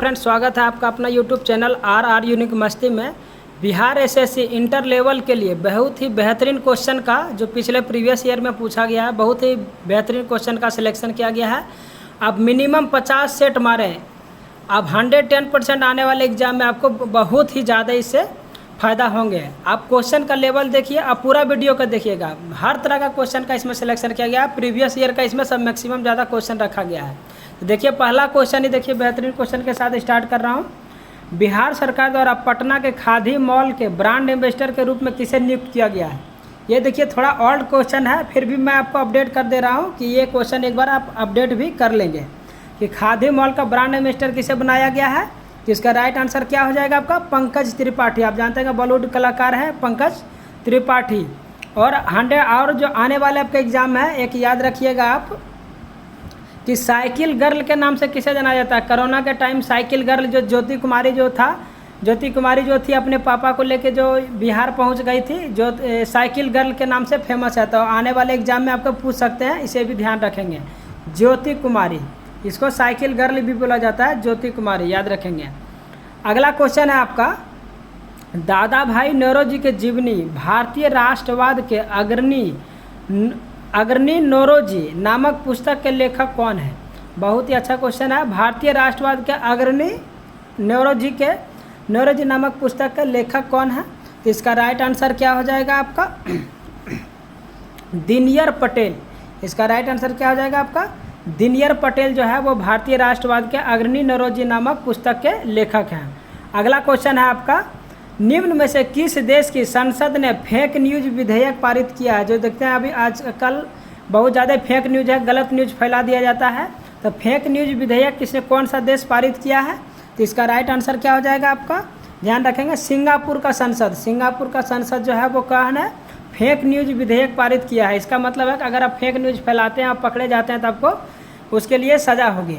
Friends, स्वागत है आपका अपना यूट्यूब चैनल आर यूनिक मस्ती में। बिहार एसएससी इंटर लेवल के लिए बहुत ही बेहतरीन क्वेश्चन का जो पिछले प्रीवियस ईयर में पूछा गया है, बहुत ही बेहतरीन क्वेश्चन का सिलेक्शन किया गया है। आप मिनिमम 50 सेट मारें, आप 110% आने वाले एग्जाम में आपको बहुत ही ज़्यादा इससे फ़ायदा होंगे। आप क्वेश्चन का लेवल देखिए, आप पूरा वीडियो का देखिएगा। हर तरह का क्वेश्चन का इसमें सिलेक्शन किया गया है। प्रीवियस ईयर का इसमें सब मैक्सिमम ज़्यादा क्वेश्चन रखा गया है। तो देखिए पहला क्वेश्चन ही देखिए, बेहतरीन क्वेश्चन के साथ स्टार्ट कर रहा हूँ। बिहार सरकार द्वारा पटना के खादी मॉल के ब्रांड एम्बेसडर के रूप में किसे नियुक्त किया गया है। ये देखिए थोड़ा ओल्ड क्वेश्चन है, फिर भी मैं आपको अपडेट कर दे रहा हूँ कि ये क्वेश्चन एक बार आप अपडेट भी कर लेंगे कि खादी मॉल का ब्रांड एम्बेसडर किसे बनाया गया है। तो इसका राइट आंसर क्या हो जाएगा आपका, पंकज त्रिपाठी। आप जानते हैं बॉलीवुड कलाकार हैं पंकज त्रिपाठी। और जो आने वाले आपका एग्जाम है, एक याद रखिएगा आप कि साइकिल गर्ल के नाम से किसे जाना जाता है। कोरोना के टाइम साइकिल गर्ल जो ज्योति कुमारी जो थी अपने पापा को लेके जो बिहार पहुंच गई थी, जो साइकिल गर्ल के नाम से फेमस है। तो आने वाले एग्जाम में आपको पूछ सकते हैं, इसे भी ध्यान रखेंगे। ज्योति कुमारी, इसको साइकिल गर्ल भी बोला जाता है, ज्योति कुमारी, याद रखेंगे। अगला क्वेश्चन है आपका, दादा भाई नौरोजी के जीवनी भारतीय राष्ट्रवाद के अग्रणी नौरोजी नामक पुस्तक के लेखक कौन है। बहुत ही अच्छा क्वेश्चन है। भारतीय राष्ट्रवाद के अग्रणी नौरोजी नामक पुस्तक के लेखक कौन है। तो इसका राइट आंसर क्या हो जाएगा आपका, दिनकर पटेल। इसका राइट आंसर क्या हो जाएगा आपका, दिनकर पटेल जो है वो भारतीय राष्ट्रवाद के अग्रणी नौरोजी नामक पुस्तक के लेखक हैं। अगला क्वेश्चन है आपका, निम्न में से किस देश की संसद ने फेक न्यूज विधेयक पारित किया है। जो देखते हैं अभी आजकल बहुत ज़्यादा फेक न्यूज है, गलत न्यूज फैला दिया जाता है। तो फेक न्यूज विधेयक किसने, कौन सा देश पारित किया है। तो इसका राइट आंसर क्या हो जाएगा आपका, ध्यान रखेंगे, सिंगापुर का संसद। सिंगापुर का संसद जो है वो कौन है, फेक न्यूज विधेयक पारित किया है। इसका मतलब है कि अगर आप फेक न्यूज फैलाते हैं, आप पकड़े जाते हैं, तो आपको उसके लिए सज़ा होगी।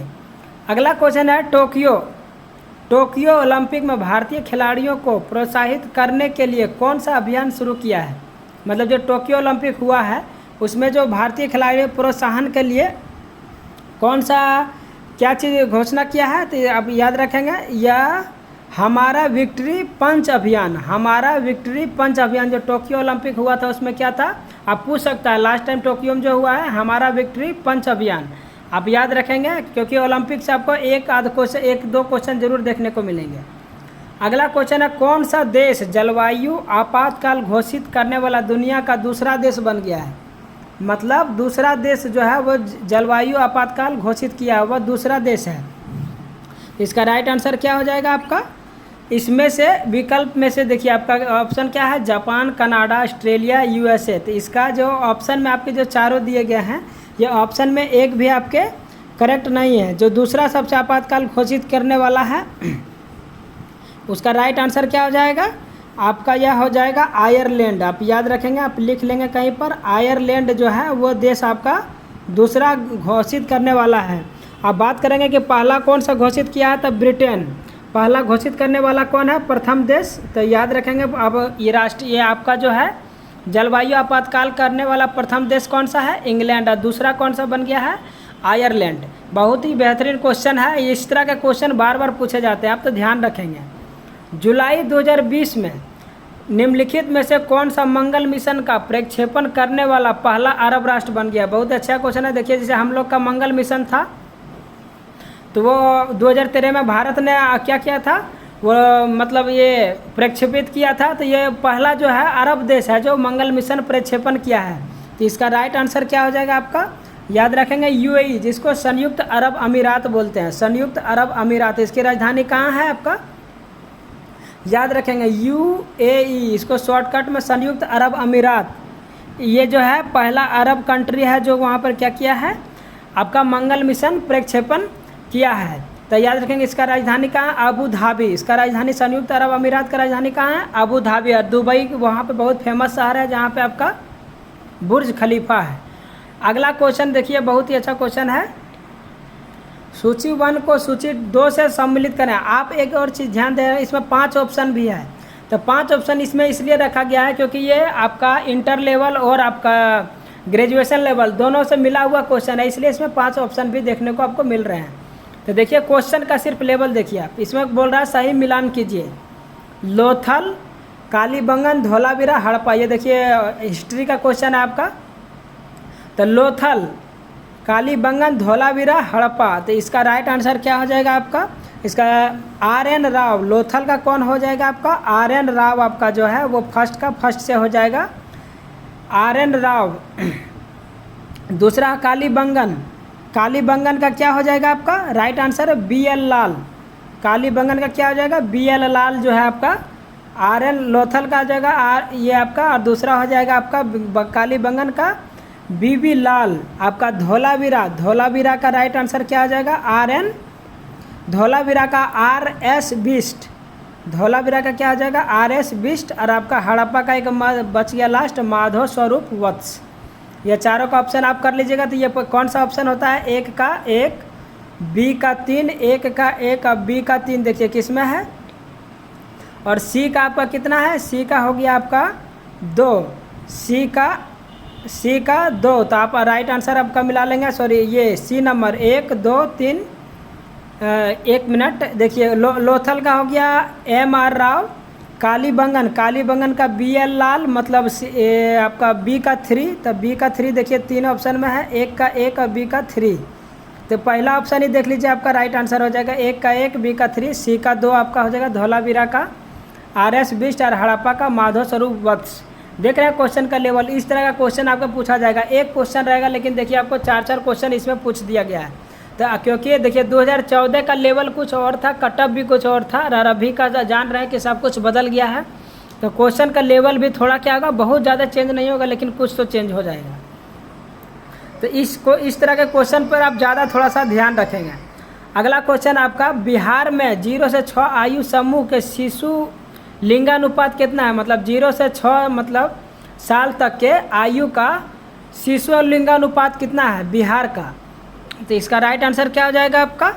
अगला क्वेश्चन है, टोक्यो ओलंपिक में भारतीय खिलाड़ियों को प्रोत्साहित करने के लिए कौन सा अभियान शुरू किया है। मतलब जो टोक्यो ओलंपिक हुआ है उसमें जो भारतीय खिलाड़ियों प्रोत्साहन के लिए कौन सा क्या चीज़ घोषणा किया है। तो आप याद रखेंगे, यह हमारा विक्ट्री पंच अभियान। हमारा विक्ट्री पंच अभियान जो टोक्यो ओलंपिक हुआ था उसमें क्या था, आप पूछ सकता है। लास्ट टाइम टोक्यो में जो हुआ है हमारा विक्ट्री पंच अभियान, आप याद रखेंगे, क्योंकि ओलंपिक से आपको एक दो क्वेश्चन जरूर देखने को मिलेंगे। अगला क्वेश्चन है, कौन सा देश जलवायु आपातकाल घोषित करने वाला दुनिया का दूसरा देश बन गया है। मतलब दूसरा देश जो है वो जलवायु आपातकाल घोषित किया है, वह दूसरा देश है। इसका राइट आंसर क्या हो जाएगा आपका, इसमें से विकल्प में से देखिए आपका ऑप्शन क्या है, जापान, कनाडा, ऑस्ट्रेलिया, यूएसए। तो इसका जो ऑप्शन में आपके जो चारों दिए गए हैं, ये ऑप्शन में एक भी आपके करेक्ट नहीं है। जो दूसरा सबसे आपातकाल घोषित करने वाला है उसका राइट आंसर क्या हो जाएगा आपका, यह हो जाएगा आयरलैंड। आप याद रखेंगे, आप लिख लेंगे कहीं पर, आयरलैंड जो है वो देश आपका दूसरा घोषित करने वाला है। आप बात करेंगे कि पहला कौन सा घोषित किया है, तो ब्रिटेन पहला घोषित करने वाला कौन है, प्रथम देश। तो याद रखेंगे अब ये आपका जो है जलवायु आपातकाल करने वाला प्रथम देश कौन सा है, इंग्लैंड। और दूसरा कौन सा बन गया है, आयरलैंड। बहुत ही बेहतरीन क्वेश्चन है। इस तरह के क्वेश्चन बार बार पूछे जाते हैं, आप तो ध्यान रखेंगे। जुलाई 2020 में निम्नलिखित में से कौन सा मंगल मिशन का प्रक्षेपण करने वाला पहला अरब राष्ट्र बन गया। बहुत अच्छा क्वेश्चन है। देखिए जैसे हम लोग का मंगल मिशन था, तो वो 2013 में भारत ने क्या किया था, वो मतलब ये प्रक्षेपित किया था। तो ये पहला जो है अरब देश है जो मंगल मिशन प्रक्षेपण किया है। तो इसका राइट आंसर क्या हो जाएगा आपका, याद रखेंगे यूएई, जिसको संयुक्त अरब अमीरात बोलते हैं, संयुक्त अरब अमीरात। इसकी राजधानी कहाँ है आपका, याद रखेंगे यूएई, इसको शॉर्टकट में संयुक्त अरब अमीरात। ये जो है पहला अरब कंट्री है जो वहाँ पर क्या किया है, आपका मंगल मिशन प्रक्षेपण किया है। तो याद रखेंगे इसका राजधानी कहाँ है, अबू धाबी। इसका राजधानी संयुक्त अरब अमीरात का राजधानी कहाँ है, अबू धाबी। और दुबई वहाँ पे बहुत फेमस शहर है जहाँ पे आपका बुर्ज खलीफा है। अगला क्वेश्चन देखिए, बहुत ही अच्छा क्वेश्चन है। सूची 1 को सूची 2 से सम्मिलित करें। आप एक और चीज़ ध्यान दे रहे हैं, इसमें 5 ऑप्शन भी है। तो 5 ऑप्शन इसमें इसलिए रखा गया है क्योंकि ये आपका इंटर लेवल और आपका ग्रेजुएशन लेवल दोनों से मिला हुआ क्वेश्चन है, इसलिए इसमें 5 ऑप्शन भी देखने को आपको मिल रहे हैं। तो देखिए क्वेश्चन का सिर्फ लेवल देखिए आप, इसमें बोल रहा है सही मिलान कीजिए। लोथल, कालीबंगन, धौलावीरा, हड़प्पा, ये देखिए हिस्ट्री का क्वेश्चन है आपका। तो लोथल, कालीबंगन, धौलावीरा, हड़प्पा, तो इसका राइट आंसर क्या हो जाएगा आपका? इसका RN राव। लोथल का कौन हो जाएगा आपका? RN राव आपका जो है वो फर्स्ट का फर्स्ट से हो जाएगा, RN राव। दूसरा कालीबंगन, कालीबंगन का क्या हो जाएगा आपका? राइट आंसर है BL लाल। कालीबंगन का क्या हो जाएगा? BL लाल जो है आपका। RN लोथल का हो जाएगा ये आपका, और दूसरा हो जाएगा आपका कालीबंगन का BB लाल। आपका धौलावीरा, धौलावीरा का राइट आंसर क्या हो जाएगा? RN। धौलावीरा का RS बिस्ट, धौलावीरा का क्या हो जाएगा? RS बिस्ट। और आपका हड़प्पा का एक बच गया लास्ट, माधव स्वरूप वत्स। ये चारों का ऑप्शन आप कर लीजिएगा। तो ये कौन सा ऑप्शन होता है? 1 का 1, B का 3, 1 का 1 और B का 3 देखिए किस में है। और C का आपका कितना है? C का हो गया आपका 2, C का 2। तो आप राइट आंसर आपका मिला लेंगे। सॉरी, ये C नंबर 1 2 3, 1 मिनट देखिए। लोथल का हो गया MR राव। कालीबंगन, कालीबंगन का BL लाल, मतलब आपका B का 3। तो B का 3 देखिए 3 ऑप्शन में है, 1 का 1 और B का 3। तो पहला ऑप्शन ही देख लीजिए, आपका राइट आंसर हो जाएगा 1 का 1, B का 3, C का 2 आपका हो जाएगा। धौलावीरा का RS बिस्ट और हड़प्पा का माधव स्वरूप वत्स। देख रहे हैं क्वेश्चन का लेवल, इस तरह का क्वेश्चन आपको पूछा जाएगा। एक क्वेश्चन रहेगा, लेकिन देखिए आपको 4 क्वेश्चन इसमें पूछ दिया गया है। तो क्योंकि देखिए 2014 का लेवल कुछ और था, कटअप भी कुछ और था, और अभी का जान रहे हैं कि सब कुछ बदल गया है। तो क्वेश्चन का लेवल भी थोड़ा क्या होगा, बहुत ज़्यादा चेंज नहीं होगा, लेकिन कुछ तो चेंज हो जाएगा। तो इस तरह के क्वेश्चन पर आप ज़्यादा थोड़ा सा ध्यान रखेंगे। अगला क्वेश्चन आपका, बिहार में 0 से 6 आयु समूह के शिशु लिंगानुपात कितना है? मतलब 0 से 6 मतलब साल तक के आयु का शिशु लिंगानुपात कितना है बिहार का? तो इसका राइट आंसर क्या हो जाएगा आपका?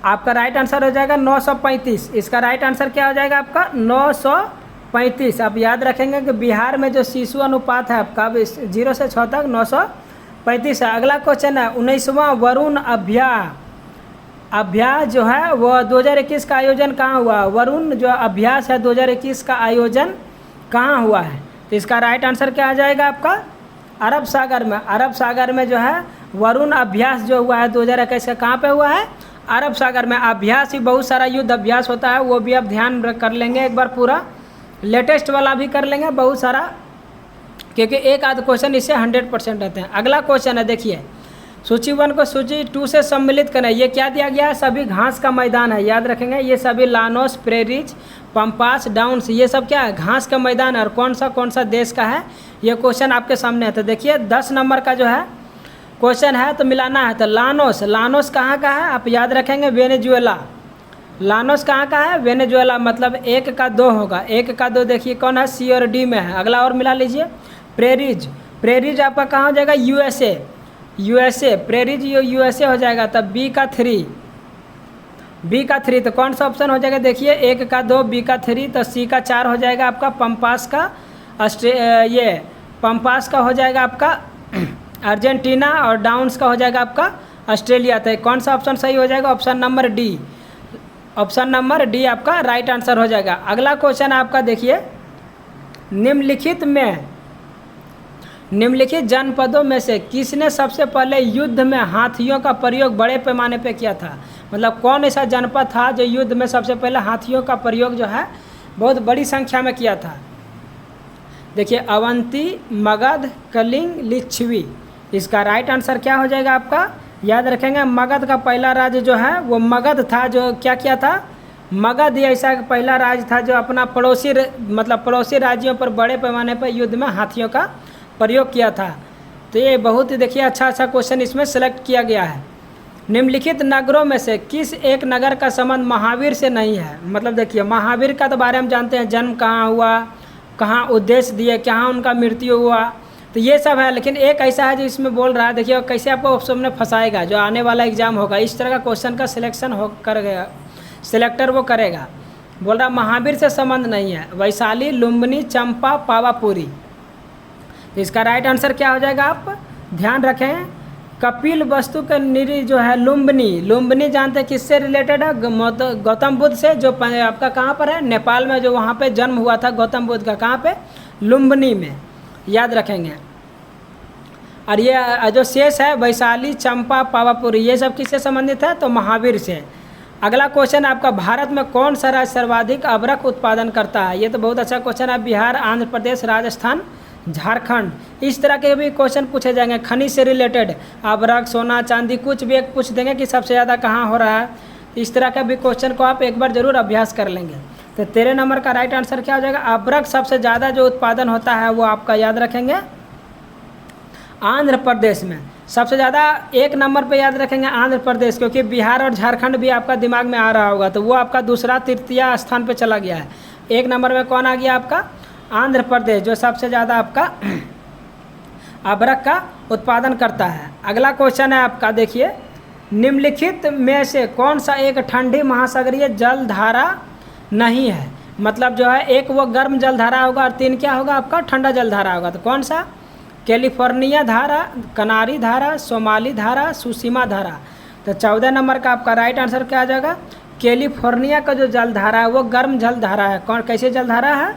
आपका राइट आंसर हो जाएगा 935। इसका राइट आंसर क्या हो जाएगा आपका? 935। आप याद रखेंगे कि बिहार में जो शिशु अनुपात है आपका 0 से 6 तक 935 है। अगला क्वेश्चन है 19वां वरुण अभ्यास जो है वो 2021 का आयोजन कहाँ हुआ? वरुण जो अभ्यास है 2021 का आयोजन कहाँ हुआ है? तो इसका राइट आंसर क्या आ जाएगा आपका? अरब सागर में। अरब सागर में जो है वरुण अभ्यास जो हुआ है 2021 का, कहाँ पे हुआ है? अरब सागर में। अभ्यास ही बहुत सारा युद्ध अभ्यास होता है, वो भी आप ध्यान कर लेंगे एक बार, पूरा लेटेस्ट वाला भी कर लेंगे बहुत सारा, क्योंकि एक आध क्वेश्चन इससे 100% रहते हैं। अगला क्वेश्चन है देखिए, सूची 1 को सूची 2 से सम्मिलित करें। ये क्या दिया गया है? सभी घास का मैदान है, याद रखेंगे। ये सभी लानोस, प्रेरीज, पंपास, डाउन्स, ये सब क्या है? घास का मैदान है। और कौन सा देश का है? ये क्वेश्चन आपके सामने है। तो देखिए 10 नंबर का जो है क्वेश्चन है, तो मिलाना है। तो लानोस कहाँ का है? आप याद रखेंगे वेनेजुएला। लानोस कहाँ का है? वेनेजुएला। मतलब 1 का 2 होगा, 1 का 2 देखिए कौन है? C और D में है। अगला और मिला लीजिए। प्रेरीज आपका कहाँ हो जाएगा? USA। प्रेरीज USA हो जाएगा। तब B का 3, तो कौन सा ऑप्शन हो जाएगा? देखिए 1 का 2, B का 3, तो C का 4 हो जाएगा आपका। पंपास का हो जाएगा आपका अर्जेंटीना, और डाउन्स का हो जाएगा आपका ऑस्ट्रेलिया। तो कौन सा ऑप्शन सही हो जाएगा? Option number D। Option number D आपका राइट आंसर हो जाएगा। अगला क्वेश्चन आपका देखिए, निम्नलिखित जनपदों में से किसने सबसे पहले युद्ध में हाथियों का प्रयोग बड़े पैमाने पर किया था? मतलब कौन ऐसा जनपद था जो युद्ध में सबसे पहले हाथियों का प्रयोग जो है बहुत बड़ी संख्या में किया था? देखिए अवंती, मगध, कलिंग, लिच्छवी। इसका राइट आंसर क्या हो जाएगा आपका? याद रखेंगे मगध का पहला राज्य जो है वो मगध था, जो क्या किया था? मगध ही ऐसा पहला राज्य था जो अपना पड़ोसी राज्यों पर बड़े पैमाने पर युद्ध में हाथियों का प्रयोग किया था। तो ये बहुत ही देखिए अच्छा क्वेश्चन इसमें सेलेक्ट किया गया है। निम्नलिखित नगरों में से किस एक नगर का संबंध महावीर से नहीं है? मतलब देखिए महावीर का तो बारे में जानते हैं, जन्म कहाँ हुआ, कहाँ उद्देश्य दिए, कहाँ उनका मृत्यु हुआ, तो ये सब है। लेकिन एक ऐसा है जो इसमें बोल रहा है, देखिए कैसे आपको ऑप्शन में फंसाएगा, जो आने वाला एग्जाम होगा इस तरह का क्वेश्चन का सिलेक्शन सिलेक्टर वो करेगा। बोल रहा महावीर से संबंध नहीं है। वैशाली, लुम्बिनी, चंपा, पावापुरी। तो इसका राइट आंसर क्या हो जाएगा? आप ध्यान रखें, कपिल वस्तु का निरी जो है लुम्बिनी, लुम्बिनी जानते हैं किससे रिलेटेड है? गौतम बुद्ध से, जो आपका कहाँ पर है? नेपाल में, जो वहाँ पे जन्म हुआ था गौतम बुद्ध का, कहाँ पे? लुम्बिनी में, याद रखेंगे। और ये जो शेष है वैशाली, चंपा, पावापुरी, ये सब किससे संबंधित है? तो महावीर से। अगला क्वेश्चन आपका, भारत में कौन सा राज्य सर्वाधिक अभ्रक उत्पादन करता है? ये तो बहुत अच्छा क्वेश्चन है। बिहार, आंध्र प्रदेश, राजस्थान, झारखंड। इस तरह के भी क्वेश्चन पूछे जाएंगे खनिज से रिलेटेड, अभ्रक, सोना, चांदी, कुछ भी एक पूछ देंगे कि सबसे ज़्यादा कहाँ हो रहा है। इस तरह का भी क्वेश्चन को आप एक बार जरूर अभ्यास कर लेंगे। तो 13 नंबर का राइट आंसर क्या हो जाएगा? अभ्रक सबसे ज़्यादा जो उत्पादन होता है वो आपका याद रखेंगे आंध्र प्रदेश में सबसे ज़्यादा। 1 नंबर पे याद रखेंगे आंध्र प्रदेश, क्योंकि बिहार और झारखंड भी आपका दिमाग में आ रहा होगा, तो वो आपका दूसरा तृतीय स्थान पे चला गया है। 1 नंबर में कौन आ गया आपका? आंध्र प्रदेश, जो सबसे ज़्यादा आपका अभ्रक का उत्पादन करता है। अगला क्वेश्चन है आपका, देखिए, निम्नलिखित में से कौन सा एक ठंडी महासागरीय जलधारा नहीं है? मतलब जो है, एक वो गर्म जलधारा होगा और 3 क्या होगा आपका? ठंडा जलधारा होगा। तो कौन सा? कैलिफोर्निया धारा, कनारी धारा, सोमाली धारा, सुसीमा धारा। तो 14 नंबर का आपका राइट आंसर क्या आ जाएगा? कैलिफोर्निया का जो जलधारा है वो गर्म जलधारा है। कौन, कैसे जलधारा है?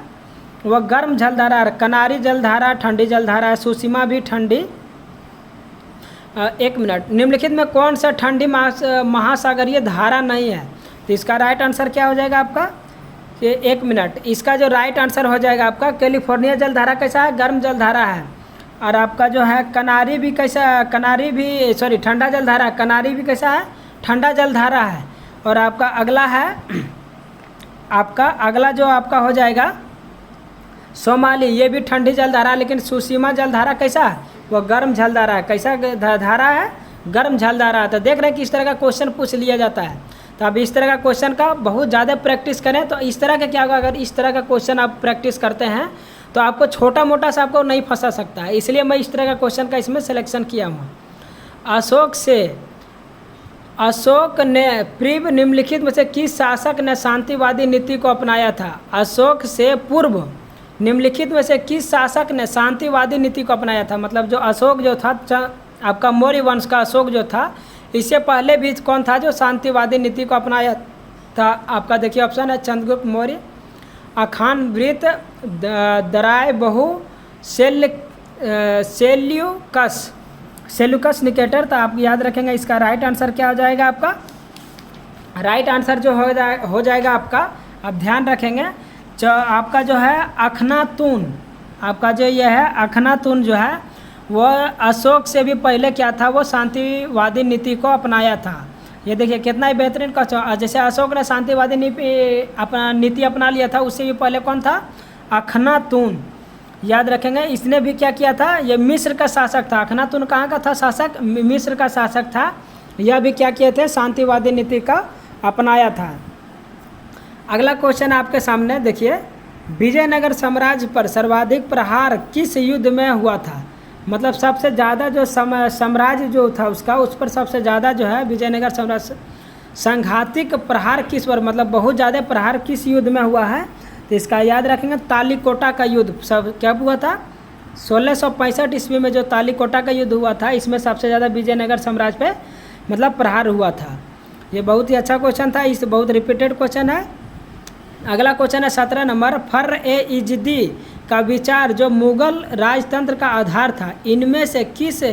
वह गर्म जलधारा है। कनारी जलधारा ठंडी जलधारा है, सुसीमा भी ठंडी। 1 मिनट, निम्नलिखित में कौन सा ठंडी महासागरीय धारा नहीं है? तो इसका राइट आंसर क्या हो जाएगा आपका? 1 मिनट, इसका जो राइट आंसर हो जाएगा आपका, कैलिफोर्निया जलधारा कैसा है? गर्म जलधारा है। और आपका जो है कनारी भी कैसा? कनारी भी, सॉरी, ठंडा जलधारा, कनारी भी कैसा है? ठंडा जलधारा है। और आपका अगला है, आपका अगला जो आपका हो जाएगा सोमाली, ये भी ठंडी जलधारा, लेकिन सुसीमा जलधारा कैसा है? वो गर्म जलधारा है। कैसा धारा है? गर्म जलधारा है। तो देख रहे हैं कि इस तरह का क्वेश्चन पूछ लिया जाता है। तो अब इस तरह का क्वेश्चन का बहुत ज़्यादा प्रैक्टिस करें तो इस तरह का क्या होगा, अगर इस तरह का क्वेश्चन आप प्रैक्टिस करते हैं तो आपको छोटा मोटा सा आपको नहीं फंसा सकता है। इसलिए मैं इस तरह का क्वेश्चन का इसमें सिलेक्शन किया हूँ। अशोक ने पूर्व निम्नलिखित में से किस शासक ने शांतिवादी नीति को अपनाया था? अशोक से पूर्व निम्नलिखित में से किस शासक ने शांतिवादी नीति को अपनाया था? मतलब जो अशोक जो था, आपका मौर्य वंश का अशोक जो था, इससे पहले भी कौन था जो शांतिवादी नीति को अपनाया था? आपका देखिए ऑप्शन है चंद्रगुप्त मौर्य, अखान वृत, दराय बहु, सेल्यूकस निकेटर। तो आप याद रखेंगे इसका राइट आंसर क्या हो जाएगा आपका? राइट आंसर जो हो जाएगा आपका, आप ध्यान रखेंगे, जो आपका जो है अखनातून, आपका जो ये है अखनातून जो है वो अशोक से भी पहले क्या था? वो शांतिवादी नीति को अपनाया था। ये देखिए कितना ही बेहतरीन क्वेश्चन। जैसे अशोक ने शांतिवादी नीति अपना लिया था, उससे भी पहले कौन था? अखनातून। याद रखेंगे, इसने भी क्या किया था? ये मिस्र का शासक था। अखनातून कहाँ का था शासक? मिस्र का शासक था। यह भी क्या किए थे? शांतिवादी नीति का अपनाया था। अगला क्वेश्चन आपके सामने देखिए, विजयनगर साम्राज्य पर सर्वाधिक प्रहार किस युद्ध में हुआ था? मतलब सबसे ज़्यादा जो साम्राज्य जो था उसका, उस पर सबसे ज़्यादा जो है विजयनगर साम्राज्य संघातिक प्रहार किस पर, मतलब बहुत ज़्यादा प्रहार किस युद्ध में हुआ है? तो इसका याद रखेंगे तालीकोटा का युद्ध। सब क्या हुआ था? 1665 ईस्वी में जो तालीकोटा का युद्ध हुआ था, इसमें सबसे ज़्यादा विजयनगर साम्राज्य पे मतलब प्रहार हुआ था। ये बहुत ही अच्छा क्वेश्चन था, इस बहुत रिपीटेड क्वेश्चन है। अगला क्वेश्चन है 17 नंबर, फर-ए-इजदी का विचार जो मुगल राजतंत्र का आधार था, इनमें से किस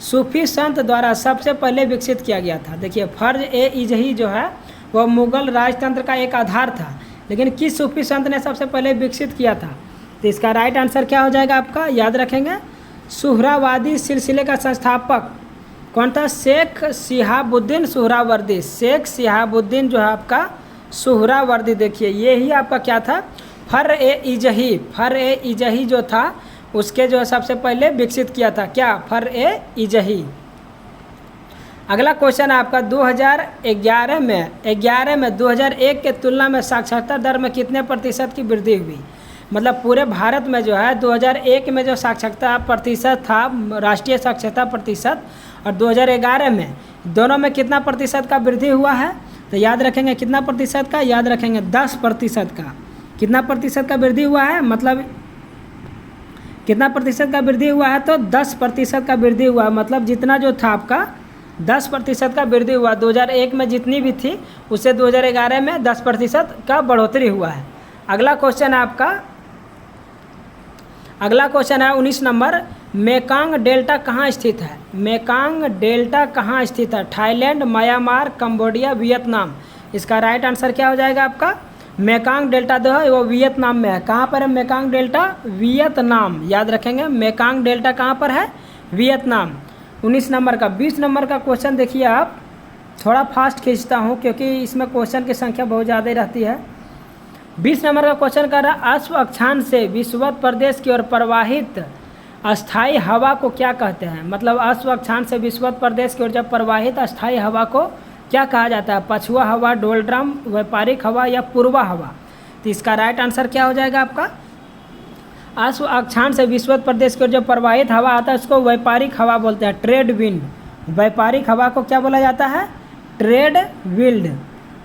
सूफी संत द्वारा सबसे पहले विकसित किया गया था? देखिए, फर-ए-इजदी जो है वह मुगल राजतंत्र का एक आधार था, लेकिन किस सूफी संत ने सबसे पहले विकसित किया था? तो इसका राइट आंसर क्या हो जाएगा आपका? याद रखेंगे, सुहरावादी सिलसिले का संस्थापक कौन था? शेख शिहाबुद्दीन सुहरावर्दी। शेख शिहाबुद्दीन जो है आपका सुहरावर्दी। देखिए ये ही आपका क्या था? फर-ए-इजदी। फर-ए-इजदी जो था उसके जो सबसे पहले विकसित किया था क्या? फर-ए-इजदी। अगला क्वेश्चन आपका 2011 में 2001 के तुलना में साक्षरता दर में कितने प्रतिशत की वृद्धि हुई? मतलब पूरे भारत में जो है 2001 में जो साक्षरता प्रतिशत था, राष्ट्रीय साक्षरता प्रतिशत, और 2011 में दोनों में कितना प्रतिशत का वृद्धि हुआ है? तो याद रखेंगे कितना प्रतिशत का? याद रखेंगे 10% का। कितना प्रतिशत का वृद्धि हुआ है? मतलब कितना प्रतिशत का वृद्धि हुआ है? तो 10% का वृद्धि हुआ है। मतलब जितना जो था आपका 10% का वृद्धि हुआ। 2001 में जितनी भी थी उससे 2011 में 10% का बढ़ोतरी हुआ है। अगला क्वेश्चन है आपका, अगला क्वेश्चन है 19 नंबर, मेकांग डेल्टा कहाँ स्थित है? मेकांग डेल्टा कहाँ स्थित है? Thailand, Myanmar, Cambodia, Vietnam. इसका राइट आंसर क्या हो जाएगा आपका? मेकांग डेल्टा जो है वो वियतनाम में है। कहाँ पर है मेकांग डेल्टा? वियतनाम। याद रखेंगे, मेकांग डेल्टा कहाँ पर है? वियतनाम। 19 नंबर का 20 नंबर का क्वेश्चन देखिए आप, थोड़ा फास्ट खींचता हूँ क्योंकि इसमें क्वेश्चन की संख्या बहुत ज़्यादा रहती है। 20 नंबर का क्वेश्चन कर रहा है, अश्व अक्षांश से विषुवत प्रदेश की ओर प्रवाहित अस्थाई हवा को क्या कहते हैं? मतलब अश्व अक्षांश से विषुवत प्रदेश की ओर जब प्रवाहित अस्थाई हवा को क्या कहा जाता है? पछुआ हवा, डोलड्रम, व्यापारिक हवा या पूर्वा हवा। तो इसका राइट आंसर क्या हो जाएगा आपका? अश्व अक्षांश से विषुवत प्रदेश की ओर जब प्रवाहित हवा आता है उसको व्यापारिक हवा बोलते हैं, ट्रेड विंड। व्यापारिक हवा को क्या बोला जाता है? Trade wind.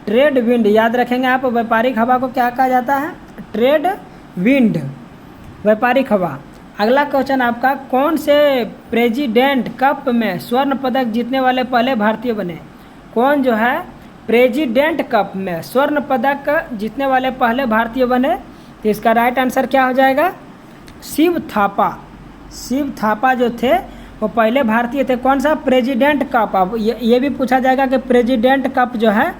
ट्रेड विंड याद रखेंगे आप, व्यापारिक हवा को क्या कहा जाता है? ट्रेड विंड, व्यापारिक हवा। अगला क्वेश्चन आपका, कौन से प्रेसिडेंट कप में स्वर्ण पदक जीतने वाले पहले भारतीय बने? कौन जो है प्रेसिडेंट कप में स्वर्ण पदक जीतने वाले पहले भारतीय बने? तो इसका राइट आंसर क्या हो जाएगा? शिव थापा। शिव थापा जो थे वो पहले भारतीय थे। कौन सा? President cup. अब ये भी पूछा जाएगा कि प्रेसिडेंट कप जो है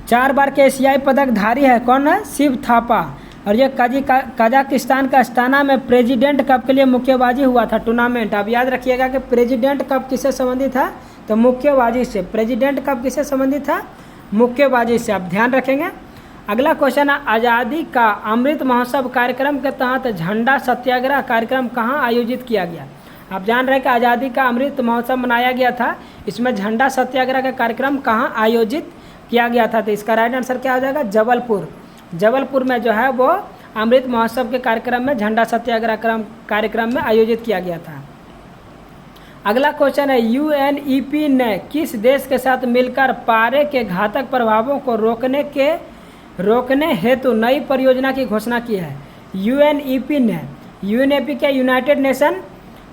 4 बार के एशियाई पदक धारी है, कौन है? शिव थापा। और ये कजाकिस्तान का अस्ताना में प्रेसिडेंट कप के लिए मुक्केबाजी हुआ था टूर्नामेंट। अब याद रखिएगा कि प्रेसिडेंट कप किससे संबंधित था? तो मुक्केबाजी से। प्रेसिडेंट कप किससे संबंधित था? मुक्केबाजी से। आप ध्यान रखेंगे। अगला क्वेश्चन है, आज़ादी का अमृत महोत्सव कार्यक्रम के तहत झंडा सत्याग्रह कार्यक्रम कहाँ आयोजित किया गया? आप जान रहे हैं कि आज़ादी का अमृत महोत्सव मनाया गया था, इसमें झंडा सत्याग्रह का कार्यक्रम कहाँ आयोजित किया गया था? तो इसका राइट आंसर क्या हो जाएगा? जबलपुर। जबलपुर में जो है वो अमृत महोत्सव के कार्यक्रम में झंडा सत्याग्रह कार्यक्रम में आयोजित किया गया था। अगला क्वेश्चन है, यूएनईपी ने किस देश के साथ मिलकर पारे के घातक प्रभावों को रोकने हेतु नई परियोजना की घोषणा की है? यूएनईपी ने, यूएनईपी क्या? यूनाइटेड नेशन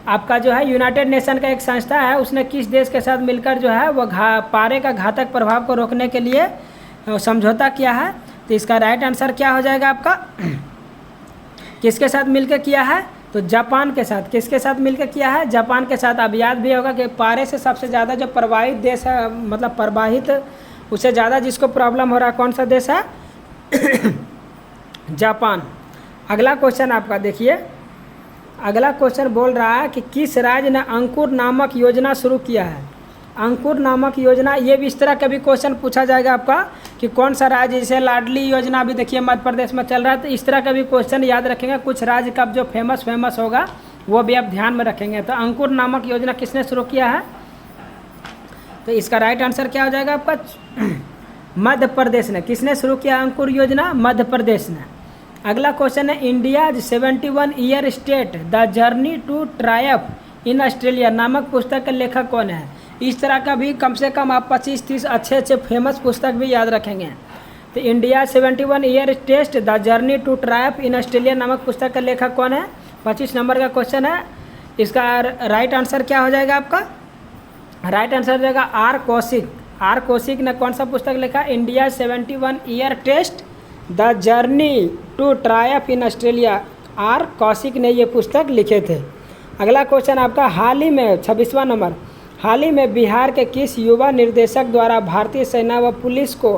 आपका जो है यूनाइटेड नेशन का एक संस्था है, उसने किस देश के साथ मिलकर जो है वो पारे का घातक प्रभाव को रोकने के लिए समझौता किया है? तो इसका राइट आंसर क्या हो जाएगा आपका? किसके साथ मिलकर किया है? तो जापान के साथ। किसके साथ मिलकर किया है? जापान के साथ। अब याद भी होगा कि पारे से सबसे ज़्यादा जो प्रभावित देश है, मतलब प्रवाहित उससे ज़्यादा जिसको प्रॉब्लम हो रहा है, कौन सा देश है? जापान। अगला क्वेश्चन आपका देखिए, अगला क्वेश्चन बोल रहा है कि किस राज्य ने अंकुर नामक योजना शुरू किया है? अंकुर नामक योजना, ये भी इस तरह का भी क्वेश्चन पूछा जाएगा आपका कि कौन सा राज्य, जैसे लाडली योजना अभी देखिए मध्य प्रदेश में चल रहा है, तो इस तरह का भी क्वेश्चन याद रखेंगे। कुछ राज्य का जो फेमस होगा वो भी आप ध्यान में रखेंगे। तो अंकुर नामक योजना किसने शुरू किया है? तो इसका राइट आंसर क्या हो जाएगा आपका? मध्य प्रदेश ने। किसने शुरू किया अंकुर योजना? मध्य प्रदेश ने। अगला क्वेश्चन है, India's 71 year state the journey to triumph in Australia नामक पुस्तक के लेखक कौन है? इस तरह का भी कम से कम आप 25-30 अच्छे फेमस पुस्तक भी याद रखेंगे। तो India 71 year test the journey to triumph in Australia नामक पुस्तक का लेखक कौन है? 25 नंबर का क्वेश्चन है। इसका राइट आंसर क्या हो जाएगा आपका? राइट आंसर हो जाएगा आर कौशिक। आर कौशिक ने कौन सा पुस्तक लिखा? India 71 year test the journey to triumph in Australia. R Kaushik ने ये पुस्तक लिखे थे। अगला क्वेश्चन आपका, हाल ही में 26वां नंबर, हाल ही में बिहार के किस युवा निर्देशक द्वारा भारतीय सेना व पुलिस को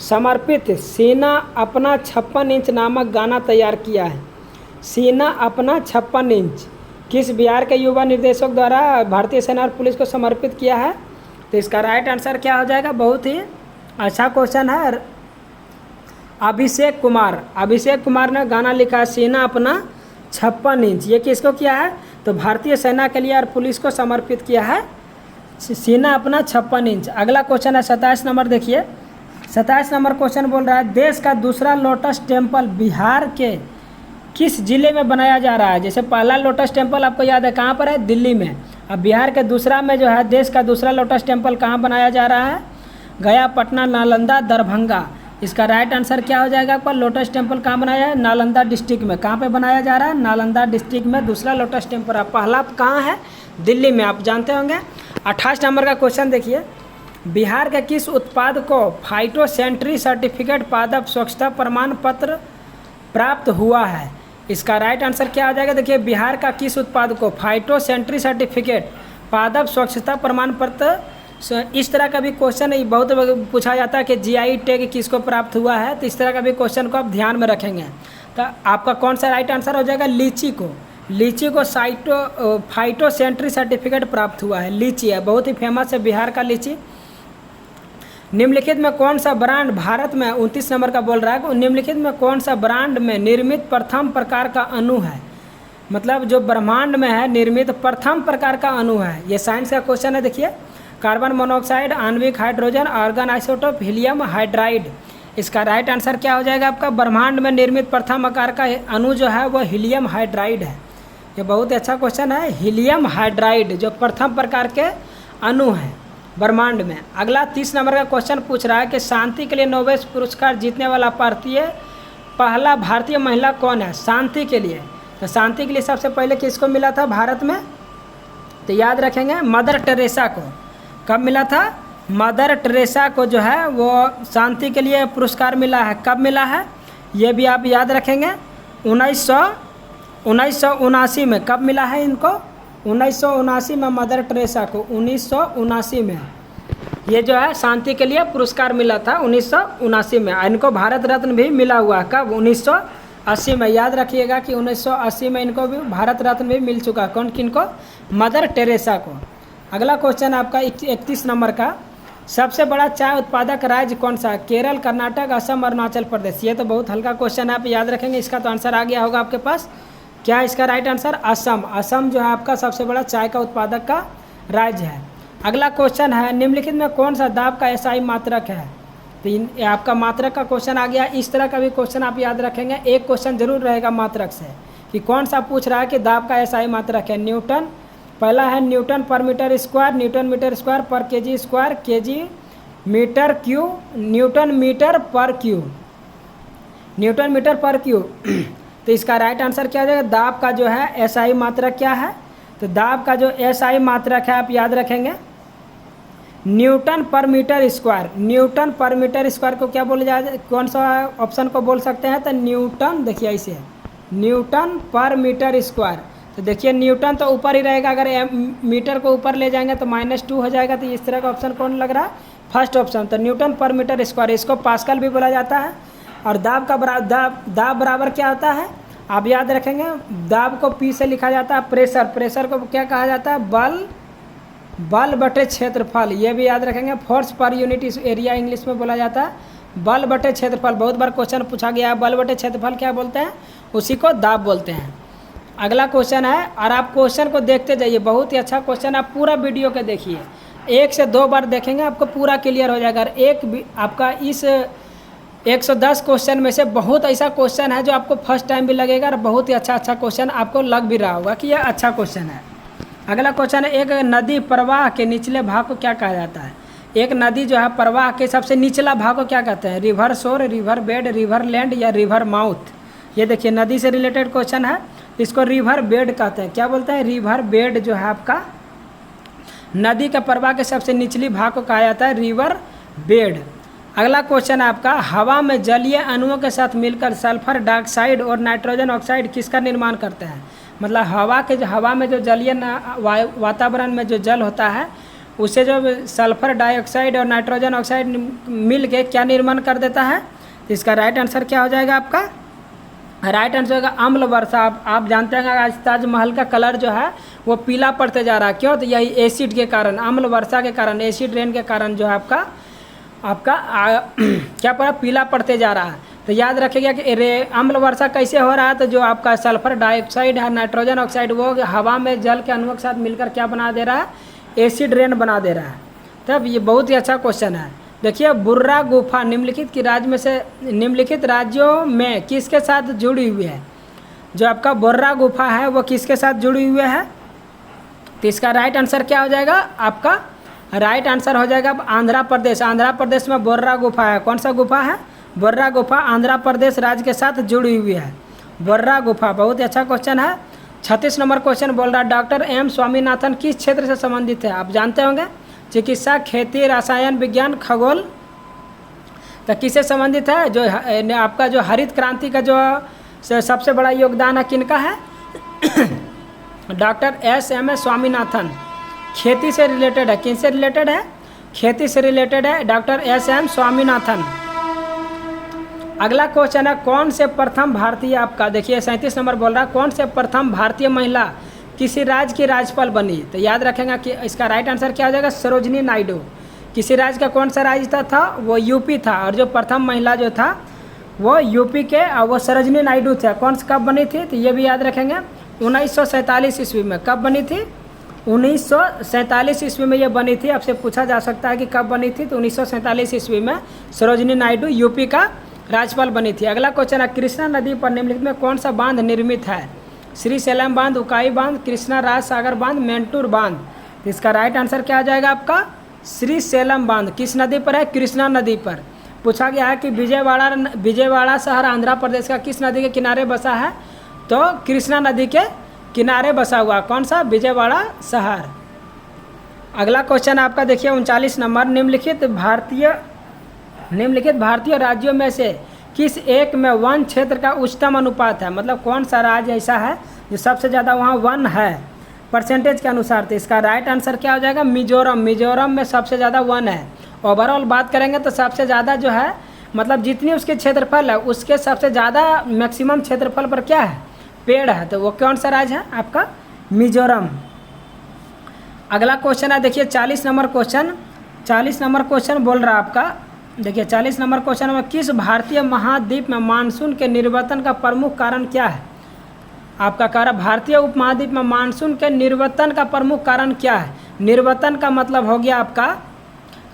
समर्पित सीना अपना 56 इंच नामक गाना तैयार किया है? सीना अपना 56 इंच किस बिहार के युवा निर्देशक द्वारा भारतीय सेना और पुलिस को समर्पित किया है? तो इसका राइट आंसर क्या हो जाएगा? बहुत ही अच्छा क्वेश्चन है, अभिषेक कुमार। अभिषेक कुमार ने गाना लिखा सीना अपना 56 इंच। ये किसको किया है? तो भारतीय सेना के लिए और पुलिस को समर्पित किया है, सीना अपना 56 इंच। अगला क्वेश्चन है 27 नंबर, देखिए 27 नंबर क्वेश्चन बोल रहा है, देश का दूसरा लोटस टेम्पल बिहार के किस जिले में बनाया जा रहा है? जैसे पहला लोटस टेम्पल आपको याद है कहाँ पर है? दिल्ली में। अब बिहार के दूसरा में जो है देश का दूसरा लोटस टेम्पल कहाँ बनाया जा रहा है? गया, पटना, नालंदा, दरभंगा। इसका राइट आंसर क्या हो जाएगा आपका? लोटस टेम्पल कहाँ बनाया है? नालंदा डिस्ट्रिक्ट में। कहाँ पे बनाया जा रहा है? नालंदा डिस्ट्रिक्ट में दूसरा लोटस टेम्पल है। पहला कहाँ है? दिल्ली में, आप जानते होंगे। 28 नंबर का क्वेश्चन देखिए, बिहार के किस उत्पाद को फाइटोसैनिटरी सर्टिफिकेट पादप स्वच्छता प्रमाण पत्र प्राप्त हुआ है? इसका राइट आंसर क्या आ जाएगा? देखिए, बिहार का किस उत्पाद को फाइटोसैनिटरी सर्टिफिकेट पादप स्वच्छता प्रमाण पत्र, इस तरह का भी क्वेश्चन बहुत पूछा जाता है कि जीआई टैग किसको प्राप्त हुआ है, तो इस तरह का भी क्वेश्चन को आप ध्यान में रखेंगे। तो आपका कौन सा राइट आंसर हो जाएगा? लीची को। लीची को फाइटोसैनिटरी सर्टिफिकेट प्राप्त हुआ है। लीची है, बहुत ही फेमस है बिहार का लीची। निम्नलिखित में कौन सा ब्रांड भारत में, 29 नंबर का बोल रहा है, निम्नलिखित में कौन सा ब्रांड में निर्मित प्रथम प्रकार का अणु है? मतलब जो ब्रह्मांड में है निर्मित प्रथम प्रकार का अणु है। ये साइंस का क्वेश्चन है। देखिए, कार्बन मोनोऑक्साइड, आणविक hydrogen, argon isotope, helium hydride. इसका राइट आंसर क्या हो जाएगा आपका? ब्रह्मांड में निर्मित प्रथम आकार का अणु जो है वो हीलियम हाइड्राइड है। ये बहुत अच्छा क्वेश्चन है। हीलियम हाइड्राइड जो प्रथम प्रकार के अणु हैं ब्रह्मांड में। अगला 30 नंबर का क्वेश्चन पूछ रहा है कि शांति के लिए नोबेल पुरस्कार जीतने वाला पहला भारतीय महिला कौन है? शांति के लिए, तो शांति के लिए सबसे पहले किसको मिला था भारत में? तो याद रखेंगे, मदर टेरेसा को। कब मिला था? मदर टेरेसा को जो है वो शांति के लिए पुरस्कार मिला है। कब मिला है ये भी आप याद रखेंगे। 1979 में। कब मिला है इनको? 1979 में मदर टेरेसा को, 1979 में ये जो है शांति के लिए पुरस्कार मिला था 1979 में। इनको भारत रत्न भी मिला हुआ। कब? 1980 में। याद रखिएगा कि 1980 में इनको भी भारत रत्न भी मिल चुका। कौन किनको? मदर टेरेसा को। अगला क्वेश्चन आपका 31 नंबर का, सबसे बड़ा चाय उत्पादक राज्य कौन सा है? केरल, कर्नाटक, असम, अरुणाचल प्रदेश। ये तो बहुत हल्का क्वेश्चन है, आप याद रखेंगे। इसका तो आंसर आ गया होगा आपके पास। क्या इसका राइट आंसर? असम। असम जो है आपका सबसे बड़ा चाय का उत्पादक का राज्य है। अगला क्वेश्चन है, निम्नलिखित में कौन सा दाब का एसआई मात्रक है? तो ये आपका मात्रक का क्वेश्चन आ गया। इस तरह का भी क्वेश्चन आप याद रखेंगे। एक क्वेश्चन जरूर रहेगा मात्रक से कि कौन सा पूछ रहा है कि दाब का एसआई मात्रक है। न्यूटन, पहला है newton per metre square, newton metre square per kg square, kg metre cube, newton metre per cube, newton metre per cube. तो इसका राइट आंसर क्या हो जाएगा? दाब का जो है एसआई मात्रक क्या है? तो दाब का जो एसआई मात्रक है आप याद रखेंगे, Newton per metre square. Newton per metre square को क्या बोला जाए? कौन सा ऑप्शन को बोल सकते हैं? तो न्यूटन, देखिए ऐसे है, न्यूटन पर मीटर स्क्वायर। तो देखिए न्यूटन तो ऊपर ही रहेगा, अगर मीटर को ऊपर ले जाएंगे तो -2 हो जाएगा। तो इस तरह का ऑप्शन कौन लग रहा है? First option. तो न्यूटन पर मीटर स्क्वायर, इसको पास्कल भी बोला जाता है। और दाब का दाब बराबर क्या होता है? आप याद रखेंगे, दाब को पी से लिखा जाता है प्रेशर। प्रेशर को क्या कहा जाता है? बल बटे क्षेत्रफल। ये भी याद रखेंगे। Force per unit area English में बोला जाता है बल बटे क्षेत्रफल। बहुत बार क्वेश्चन पूछा गया है, बल बटे क्षेत्रफल क्या बोलते हैं? उसी को दाब बोलते हैं। अगला क्वेश्चन है, और आप क्वेश्चन को देखते जाइए, बहुत ही अच्छा क्वेश्चन। आप पूरा वीडियो के देखिए, 1 से 2 बार देखेंगे आपको पूरा क्लियर हो जाएगा। और आपका इस 110 क्वेश्चन में से बहुत ऐसा क्वेश्चन है जो आपको फर्स्ट टाइम भी लगेगा और बहुत ही अच्छा क्वेश्चन आपको लग भी रहा होगा कि यह अच्छा क्वेश्चन है। अगला क्वेश्चन है, एक नदी प्रवाह के निचले भाग को क्या कहा जाता है? एक नदी जो है प्रवाह के सबसे निचला भाग को क्या कहते हैं? रिवर शोर, रिवर बेड, रिवर लैंड या रिवर माउथ। ये देखिए नदी से रिलेटेड क्वेश्चन है, इसको रिवर बेड कहते हैं। क्या बोलते हैं? रिवर बेड जो है आपका नदी के प्रवाह के सबसे निचली भाग को कहा जाता है रिवर बेड। अगला क्वेश्चन है आपका, हवा में जलीय अणुओं के साथ मिलकर सल्फर डाइऑक्साइड और नाइट्रोजन ऑक्साइड किसका निर्माण करते हैं? मतलब हवा में जो जलीय वातावरण में जो जल होता है उससे जो सल्फर डाइऑक्साइड और नाइट्रोजन ऑक्साइड मिल के क्या निर्माण कर देता है? तो इसका राइट आंसर क्या हो जाएगा आपका? राइट आंसर होगा अम्ल वर्षा। आप जानते हैं आज ताजमहल का कलर जो है वो पीला पड़ते जा रहा है। क्यों? तो यही एसिड के कारण, अम्ल वर्षा के कारण, एसिड रेन के कारण जो है आपका क्या पड़ा? पीला पड़ते जा रहा है। तो याद रखिएगा कि अम्ल वर्षा कैसे हो रहा है? तो जो आपका सल्फर डाइऑक्साइड है, नाइट्रोजन ऑक्साइड, वो हवा में जल के अणुओं के साथ मिलकर क्या बना दे रहा है? एसिड रेन बना दे रहा है। तब ये बहुत ही अच्छा क्वेश्चन है। देखिए, बुर्रा गुफा निम्नलिखित राज्यों में किसके साथ जुड़ी हुई है? जो आपका बुर्रा गुफा है वो किसके साथ जुड़ी हुई है? तो इसका राइट आंसर क्या हो जाएगा? आपका राइट आंसर हो जाएगा आंध्र प्रदेश। आंध्र प्रदेश में बुर्रा गुफा है। कौन सा गुफा है? बोर्रा गुफा आंध्र प्रदेश राज्य के साथ जुड़ी हुई है। बोर्रा गुफा बहुत ही अच्छा क्वेश्चन है। 36 नंबर क्वेश्चन बोल रहा है डॉक्टर एम स्वामीनाथन किस क्षेत्र से संबंधित है? आप जानते होंगे, चिकित्सा, खेती, रसायन विज्ञान, खगोल। तो किससे संबंधित है? जो आपका जो हरित क्रांति का जो सबसे बड़ा योगदान है किनका है? Doctor S Swaminathan. खेती से रिलेटेड है, किनसे रिलेटेड है? खेती से रिलेटेड है, डॉक्टर एस स्वामीनाथन। अगला क्वेश्चन है कौन से प्रथम भारतीय, आपका देखिए 37 नंबर बोल रहा है कौन से प्रथम भारतीय महिला किसी राज्य की राज्यपाल बनी? तो याद रखेंगे कि इसका राइट आंसर क्या हो जाएगा? सरोजिनी नायडू। किसी राज्य का कौन सा राज्य था? वो यूपी था, और जो प्रथम महिला जो था वो यूपी के, वो सरोजिनी नायडू थे। कौन सा कब बनी थी? तो ये भी याद रखेंगे 1947 ईस्वी में। कब बनी थी? 1947 ईस्वी में ये बनी थी। आपसे पूछा जा सकता है कि कब बनी थी, तो 1947 ईस्वी में सरोजिनी नायडू यूपी का राज्यपाल बनी थी। अगला क्वेश्चन है कृष्णा नदी पर निम्नलिखित में कौन सा बांध निर्मित है? श्री सैलम बांध, उकाई बांध, कृष्णा राज सागर बांध, मेंटूर बांध। तो इसका राइट आंसर क्या आ जाएगा आपका? श्री सैलम बांध। किस नदी पर है? कृष्णा नदी पर। पूछा गया है कि विजयवाड़ा शहर आंध्र प्रदेश का किस नदी के किनारे बसा है? तो कृष्णा नदी के किनारे बसा हुआ। कौन सा? विजयवाड़ा शहर। अगला क्वेश्चन आपका देखिए 39 नंबर निम्नलिखित भारतीय राज्यों में से किस एक में वन क्षेत्र का उच्चतम अनुपात है? मतलब कौन सा राज्य ऐसा है जो सबसे ज़्यादा वहाँ वन है परसेंटेज के अनुसार? तो इसका राइट आंसर क्या हो जाएगा? मिजोरम। मिजोरम में सबसे ज़्यादा वन है। ओवरऑल बात करेंगे तो सबसे ज़्यादा जो है, मतलब जितनी उसके क्षेत्रफल है उसके सबसे ज़्यादा मैक्सिमम क्षेत्रफल पर क्या है? पेड़ है। तो वो कौन सा राज्य है आपका? मिजोरम। अगला क्वेश्चन है देखिए 40 नंबर क्वेश्चन बोल रहा है आपका, देखिए 40 नंबर क्वेश्चन में किस भारतीय महाद्वीप में मानसून के निर्वर्तन का प्रमुख कारण क्या है? आपका कारण भारतीय उपमहाद्वीप में मानसून के निर्वर्तन का प्रमुख कारण क्या है? निर्वर्तन का मतलब हो गया आपका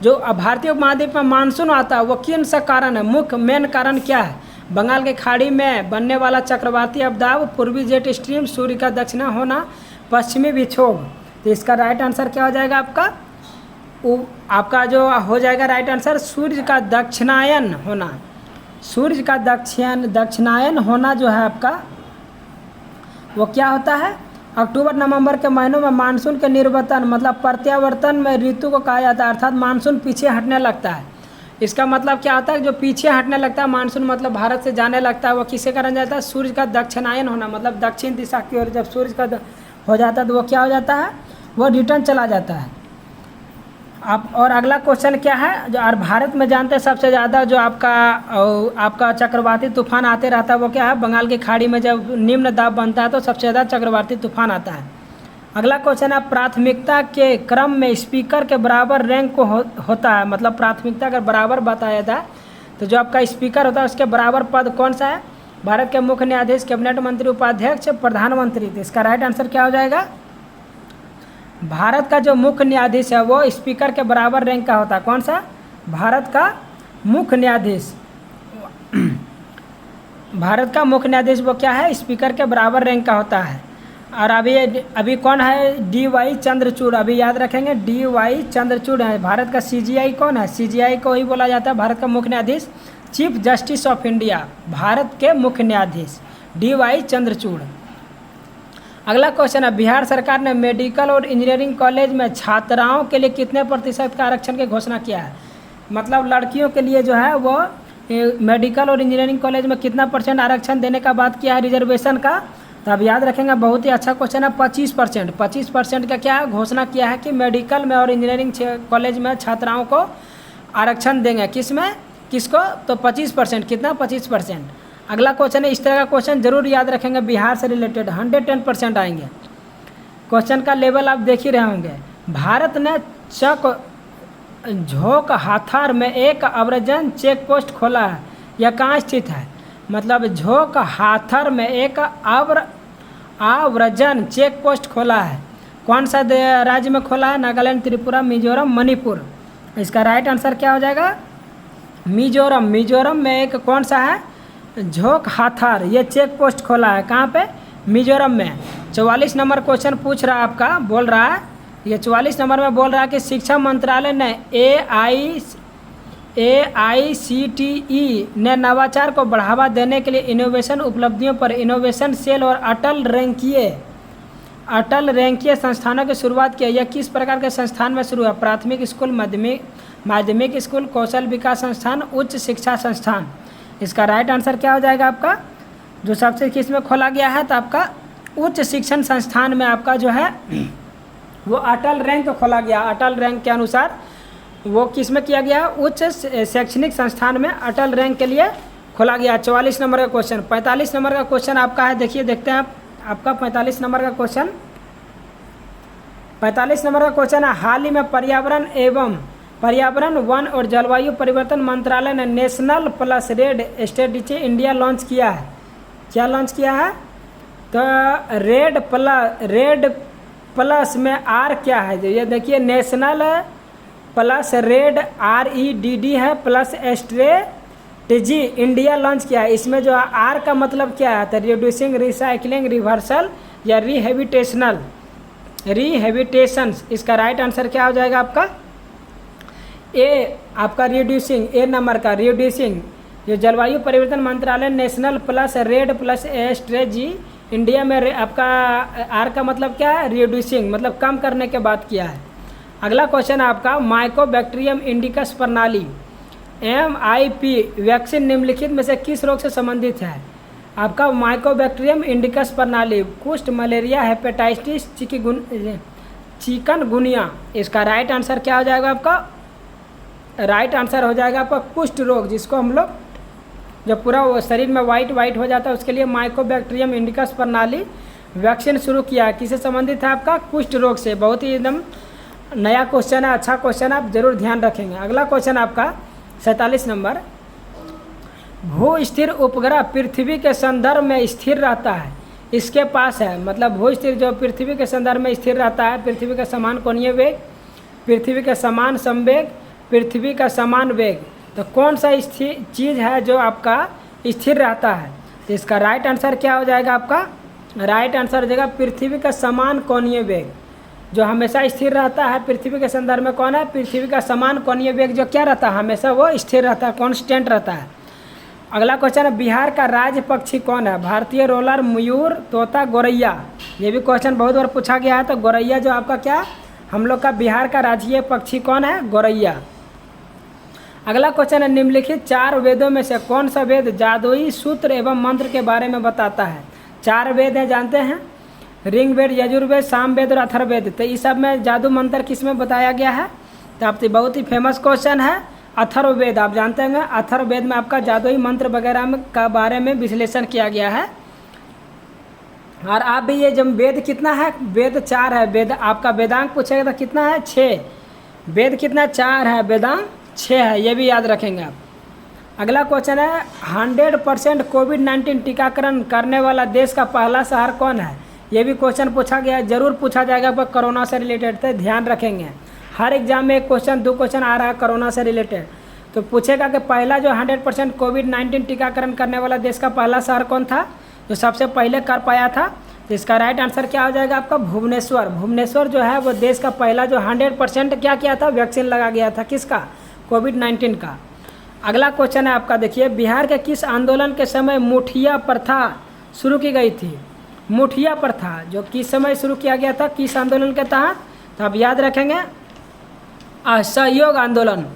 जो भारतीय उपमहाद्वीप में मानसून आता है वो किन सा कारण है? मुख्य मेन कारण क्या है? बंगाल की खाड़ी में बनने वाला चक्रवाती अवदाब, पूर्वी जेट स्ट्रीम, सूर्य का दक्षिण होना, पश्चिमी विक्षोभ। तो इसका राइट आंसर क्या हो जाएगा आपका? आपका जो हो जाएगा राइट आंसर सूर्य का दक्षिणायन होना। सूर्य का दक्षिणायन होना जो है आपका वो क्या होता है? अक्टूबर नवंबर के महीनों में मानसून के निर्वर्तन मतलब प्रत्यावर्तन में ऋतु को कहा जाता है, अर्थात मानसून पीछे हटने लगता है। इसका मतलब क्या होता है? जो पीछे हटने लगता है मानसून मतलब भारत से जाने लगता है, वो किसके कारण जाता है? सूर्य का दक्षिणायन होना, मतलब दक्षिण दिशा की ओर जब सूर्य का हो जाता है तो वो क्या हो जाता है? वो रिटर्न चला जाता है। आप और अगला क्वेश्चन क्या है? जो और भारत में जानते हैं सबसे ज़्यादा जो आपका चक्रवाती तूफान आते रहता है वो क्या है? बंगाल की खाड़ी में जब निम्न दाब बनता है तो सबसे ज़्यादा चक्रवाती तूफान आता है। अगला क्वेश्चन है प्राथमिकता के क्रम में स्पीकर के बराबर रैंक को होता है, मतलब प्राथमिकता अगर बराबर बताया जाए तो जो आपका स्पीकर होता है उसके बराबर पद कौन सा है? भारत के मुख्य न्यायाधीश, कैबिनेट मंत्री, उपाध्यक्ष, प्रधानमंत्री। तो इसका राइट आंसर क्या हो जाएगा? भारत का जो मुख्य न्यायाधीश है वो स्पीकर के बराबर रैंक का होता है। कौन सा? भारत का मुख्य न्यायाधीश। भारत का मुख्य न्यायाधीश वो क्या है? स्पीकर के बराबर रैंक का होता है। और अभी कौन है? डी.वाई. चंद्रचूड़। अभी याद रखेंगे डी.वाई. चंद्रचूड़ है। भारत का सीजीआई कौन है? सीजीआई को ही बोला जाता है भारत का मुख्य न्यायाधीश, chief justice of India. Bharat के मुख्य न्यायाधीश डी.वाई. चंद्रचूड़। अगला क्वेश्चन है बिहार सरकार ने मेडिकल और इंजीनियरिंग कॉलेज में छात्राओं के लिए कितने प्रतिशत का आरक्षण की घोषणा किया है? मतलब लड़कियों के लिए जो है वो मेडिकल और इंजीनियरिंग कॉलेज में कितना % आरक्षण देने का बात किया है रिजर्वेशन का? तो अब याद रखेंगे बहुत ही अच्छा क्वेश्चन है। 25%। 25% का क्या है? घोषणा किया है कि मेडिकल में और इंजीनियरिंग कॉलेज में छात्राओं को आरक्षण देंगे। किस में? किसको? तो 25%। कितना? 25%। अगला क्वेश्चन है, इस तरह का क्वेश्चन जरूर याद रखेंगे, बिहार से रिलेटेड 110% आएंगे। क्वेश्चन का लेवल आप देख ही रहे होंगे। भारत ने झोंक हाथार में एक अव्रजन चेक पोस्ट खोला है, यह कहाँ स्थित है? मतलब झोंक हाथर में एक आव्रजन चेक पोस्ट खोला है, कौन सा राज्य में खोला है? नागालैंड, त्रिपुरा, मिजोरम, मणिपुर। इसका राइट आंसर क्या हो जाएगा? मिजोरम। मिजोरम में एक कौन सा है? झोंक हाथर, ये चेक पोस्ट खोला है। कहाँ पे? मिजोरम में। 44 नंबर क्वेश्चन पूछ रहा है आपका, बोल रहा है ये 44 नंबर में बोल रहा है कि शिक्षा मंत्रालय ने AICTE ने नवाचार को बढ़ावा देने के लिए इनोवेशन उपलब्धियों पर इनोवेशन सेल और अटल रैंकीय संस्थानों की शुरुआत की। यह किस प्रकार के संस्थान में शुरू हुआ? प्राथमिक स्कूल, माध्यमिक स्कूल, कौशल विकास संस्थान, उच्च शिक्षा संस्थान। इसका राइट आंसर क्या हो जाएगा आपका? जो सबसे किस में खोला गया है, तो आपका उच्च शिक्षण संस्थान में आपका जो है वो अटल रैंक खोला गया। अटल रैंक के अनुसार वो किस में किया गया? उच्च शैक्षणिक संस्थान में अटल रैंक के लिए खोला गया। 44 नंबर का क्वेश्चन। 45 नंबर का क्वेश्चन आपका है, देखिए देखते हैं आपका 45 नंबर का क्वेश्चन। 45 नंबर का क्वेश्चन है, हाल ही में पर्यावरण वन और जलवायु परिवर्तन मंत्रालय ने national plus red strategy India launch किया है। क्या लॉन्च किया है? तो रेड प्लस में आर क्या है? ये देखिए नेशनल प्लस रेड REDD है प्लस स्ट्रेटेजी इंडिया लॉन्च किया है। इसमें जो आर का मतलब क्या है? तो रिड्यूसिंग, रिसाइकलिंग, रिवर्सल या रिहेबिटेशन। इसका राइट आंसर क्या हो जाएगा आपका? ए आपका रिड्यूसिंग, ए नंबर का रिड्यूसिंग। जो जलवायु परिवर्तन मंत्रालय national plus red plus strategy India में आपका आर का मतलब क्या है? रिड्यूसिंग, मतलब कम करने के बाद किया है। अगला क्वेश्चन है आपका, माइकोबैक्टीरियम इंडिकस प्रणाली MIP वैक्सीन निम्नलिखित में से किस रोग से संबंधित है? आपका माइकोबैक्टीरियम इंडिकस प्रणाली कुष्ठ, मलेरिया, हेपेटाइटिस, चिकनगुनिया। इसका राइट आंसर क्या हो जाएगा आपका? राइट आंसर हो जाएगा आपका कुष्ठ रोग, जिसको हम लोग जब पूरा शरीर में वाइट हो जाता है उसके लिए माइकोबैक्टीरियम इंडिकस प्रणाली वैक्सीन शुरू किया। किससे संबंधित है? आपका कुष्ठ रोग से। बहुत ही एकदम नया क्वेश्चन है, अच्छा क्वेश्चन, आप जरूर ध्यान रखेंगे। अगला क्वेश्चन आपका 47 नंबर, भू स्थिर उपग्रह पृथ्वी के संदर्भ में स्थिर रहता है, इसके पास है। मतलब भू स्थिर जो पृथ्वी के संदर्भ में स्थिर रहता है, पृथ्वी का समान कोणीय वेग, पृथ्वी का समान संवेग, पृथ्वी का समान वेग, तो कौन सा चीज़ है जो आपका स्थिर रहता है? तो इसका राइट आंसर क्या हो जाएगा आपका? राइट आंसर हो जाएगा पृथ्वी का समान कोणीय वेग, जो हमेशा स्थिर रहता है। पृथ्वी के संदर्भ में कौन है? पृथ्वी का समान कोणीय वेग जो क्या रहता है? हमेशा वो स्थिर रहता है, कांस्टेंट रहता है। अगला क्वेश्चन है, बिहार का राज्य पक्षी कौन है? भारतीय रोलर, मयूर, तोता, गोरैया। ये भी क्वेश्चन बहुत बार पूछा गया है। तो गोरैया जो आपका क्या, हम लोग का बिहार का राज्य पक्षी कौन है? गोरैया। अगला क्वेश्चन है, निम्नलिखित 4 वेदों में से कौन सा वेद जादुई सूत्र एवं मंत्र के बारे में बताता है? 4 वेद हैं, जानते हैं, ऋग्वेद, यजुर्वेद, सामवेद और अथर्ववेद। तो इस सब में जादू मंत्र किस में बताया गया है? तो आपसे बहुत ही फेमस क्वेश्चन है अथर्ववेद। आप जानते हैं अथर्ववेद में आपका जादुई मंत्र वगैरह का बारे में विश्लेषण किया गया है। और आप भी ये जब वेद कितना है? वेद 4 है। वेद आपका वेदांग पूछेगा तो कितना है? 6। वेद कितना? 4 है, वेदांग 6 है, ये भी याद रखेंगे आप। अगला क्वेश्चन है, 100% कोविड-19 टीकाकरण करने वाला देश का पहला शहर कौन है? ये भी क्वेश्चन पूछा गया है, जरूर पूछा जाएगा पर कोरोना से रिलेटेड, तो ध्यान रखेंगे। हर एग्जाम में 1 क्वेश्चन 2 क्वेश्चन आ रहा है कोरोना से रिलेटेड। तो पूछेगा कि पहला जो 100% कोविड-19 टीकाकरण करने वाला देश का पहला शहर कौन था, जो सबसे पहले कर पाया था? तो इसका राइट आंसर क्या हो जाएगा आपका? भुवनेश्वर। भुवनेश्वर जो है वो देश का पहला जो 100% क्या किया था? वैक्सीन लगा गया था। किसका? कोविड-19 का। अगला क्वेश्चन है आपका, देखिए, बिहार के किस आंदोलन के समय मुठिया प्रथा शुरू की गई थी? मुठिया प्रथा जो किस समय शुरू किया गया था, किस आंदोलन के तहत? तो आप याद रखेंगे असहयोग आंदोलन।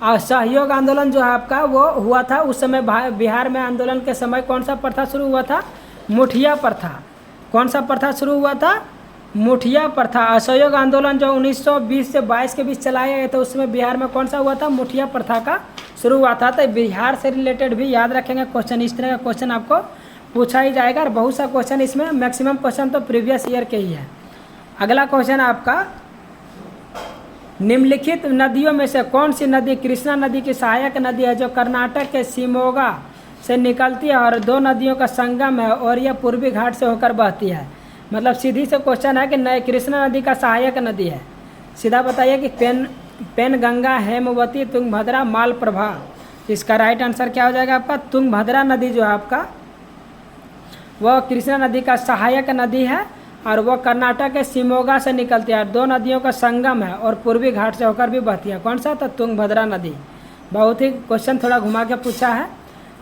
असहयोग आंदोलन जो है आपका वो हुआ था उस समय बिहार में। आंदोलन के समय कौन सा प्रथा शुरू हुआ था? मुठिया प्रथा। कौन सा प्रथा शुरू हुआ था? मुठिया प्रथा। असहयोग आंदोलन जो 1920 से 22 के बीच चलाया गया था उसमें बिहार में कौन सा हुआ था? मुठिया प्रथा का शुरू हुआ था। तो बिहार से रिलेटेड भी याद रखेंगे क्वेश्चन, इस तरह का क्वेश्चन आपको पूछा ही जाएगा। और बहुत सा क्वेश्चन इसमें, मैक्सिमम क्वेश्चन तो प्रीवियस ईयर के ही है। अगला क्वेश्चन आपका, निम्नलिखित नदियों में से कौन सी नदी कृष्णा नदी की सहायक नदी है जो कर्नाटक के शिमोगा से निकलती है और 2 नदियों का संगम है और यह पूर्वी घाट से होकर बहती है? मतलब सीधी से क्वेश्चन है कि नए कृष्णा नदी का सहायक नदी है। सीधा बताइए कि पेनगंगा, हेमवती, तुंगभद्रा, मालप्रभा। इसका राइट आंसर क्या हो जाएगा आपका? तुंगभद्रा नदी जो है आपका वह कृष्णा नदी का सहायक नदी है और वह कर्नाटक के शिमोगा से निकलती है। 2 नदियों का संगम है और पूर्वी घाट से होकर भी बहती है। कौन सा? तो तुंगभद्रा नदी। बहुत ही क्वेश्चन थोड़ा घुमा के पूछा है।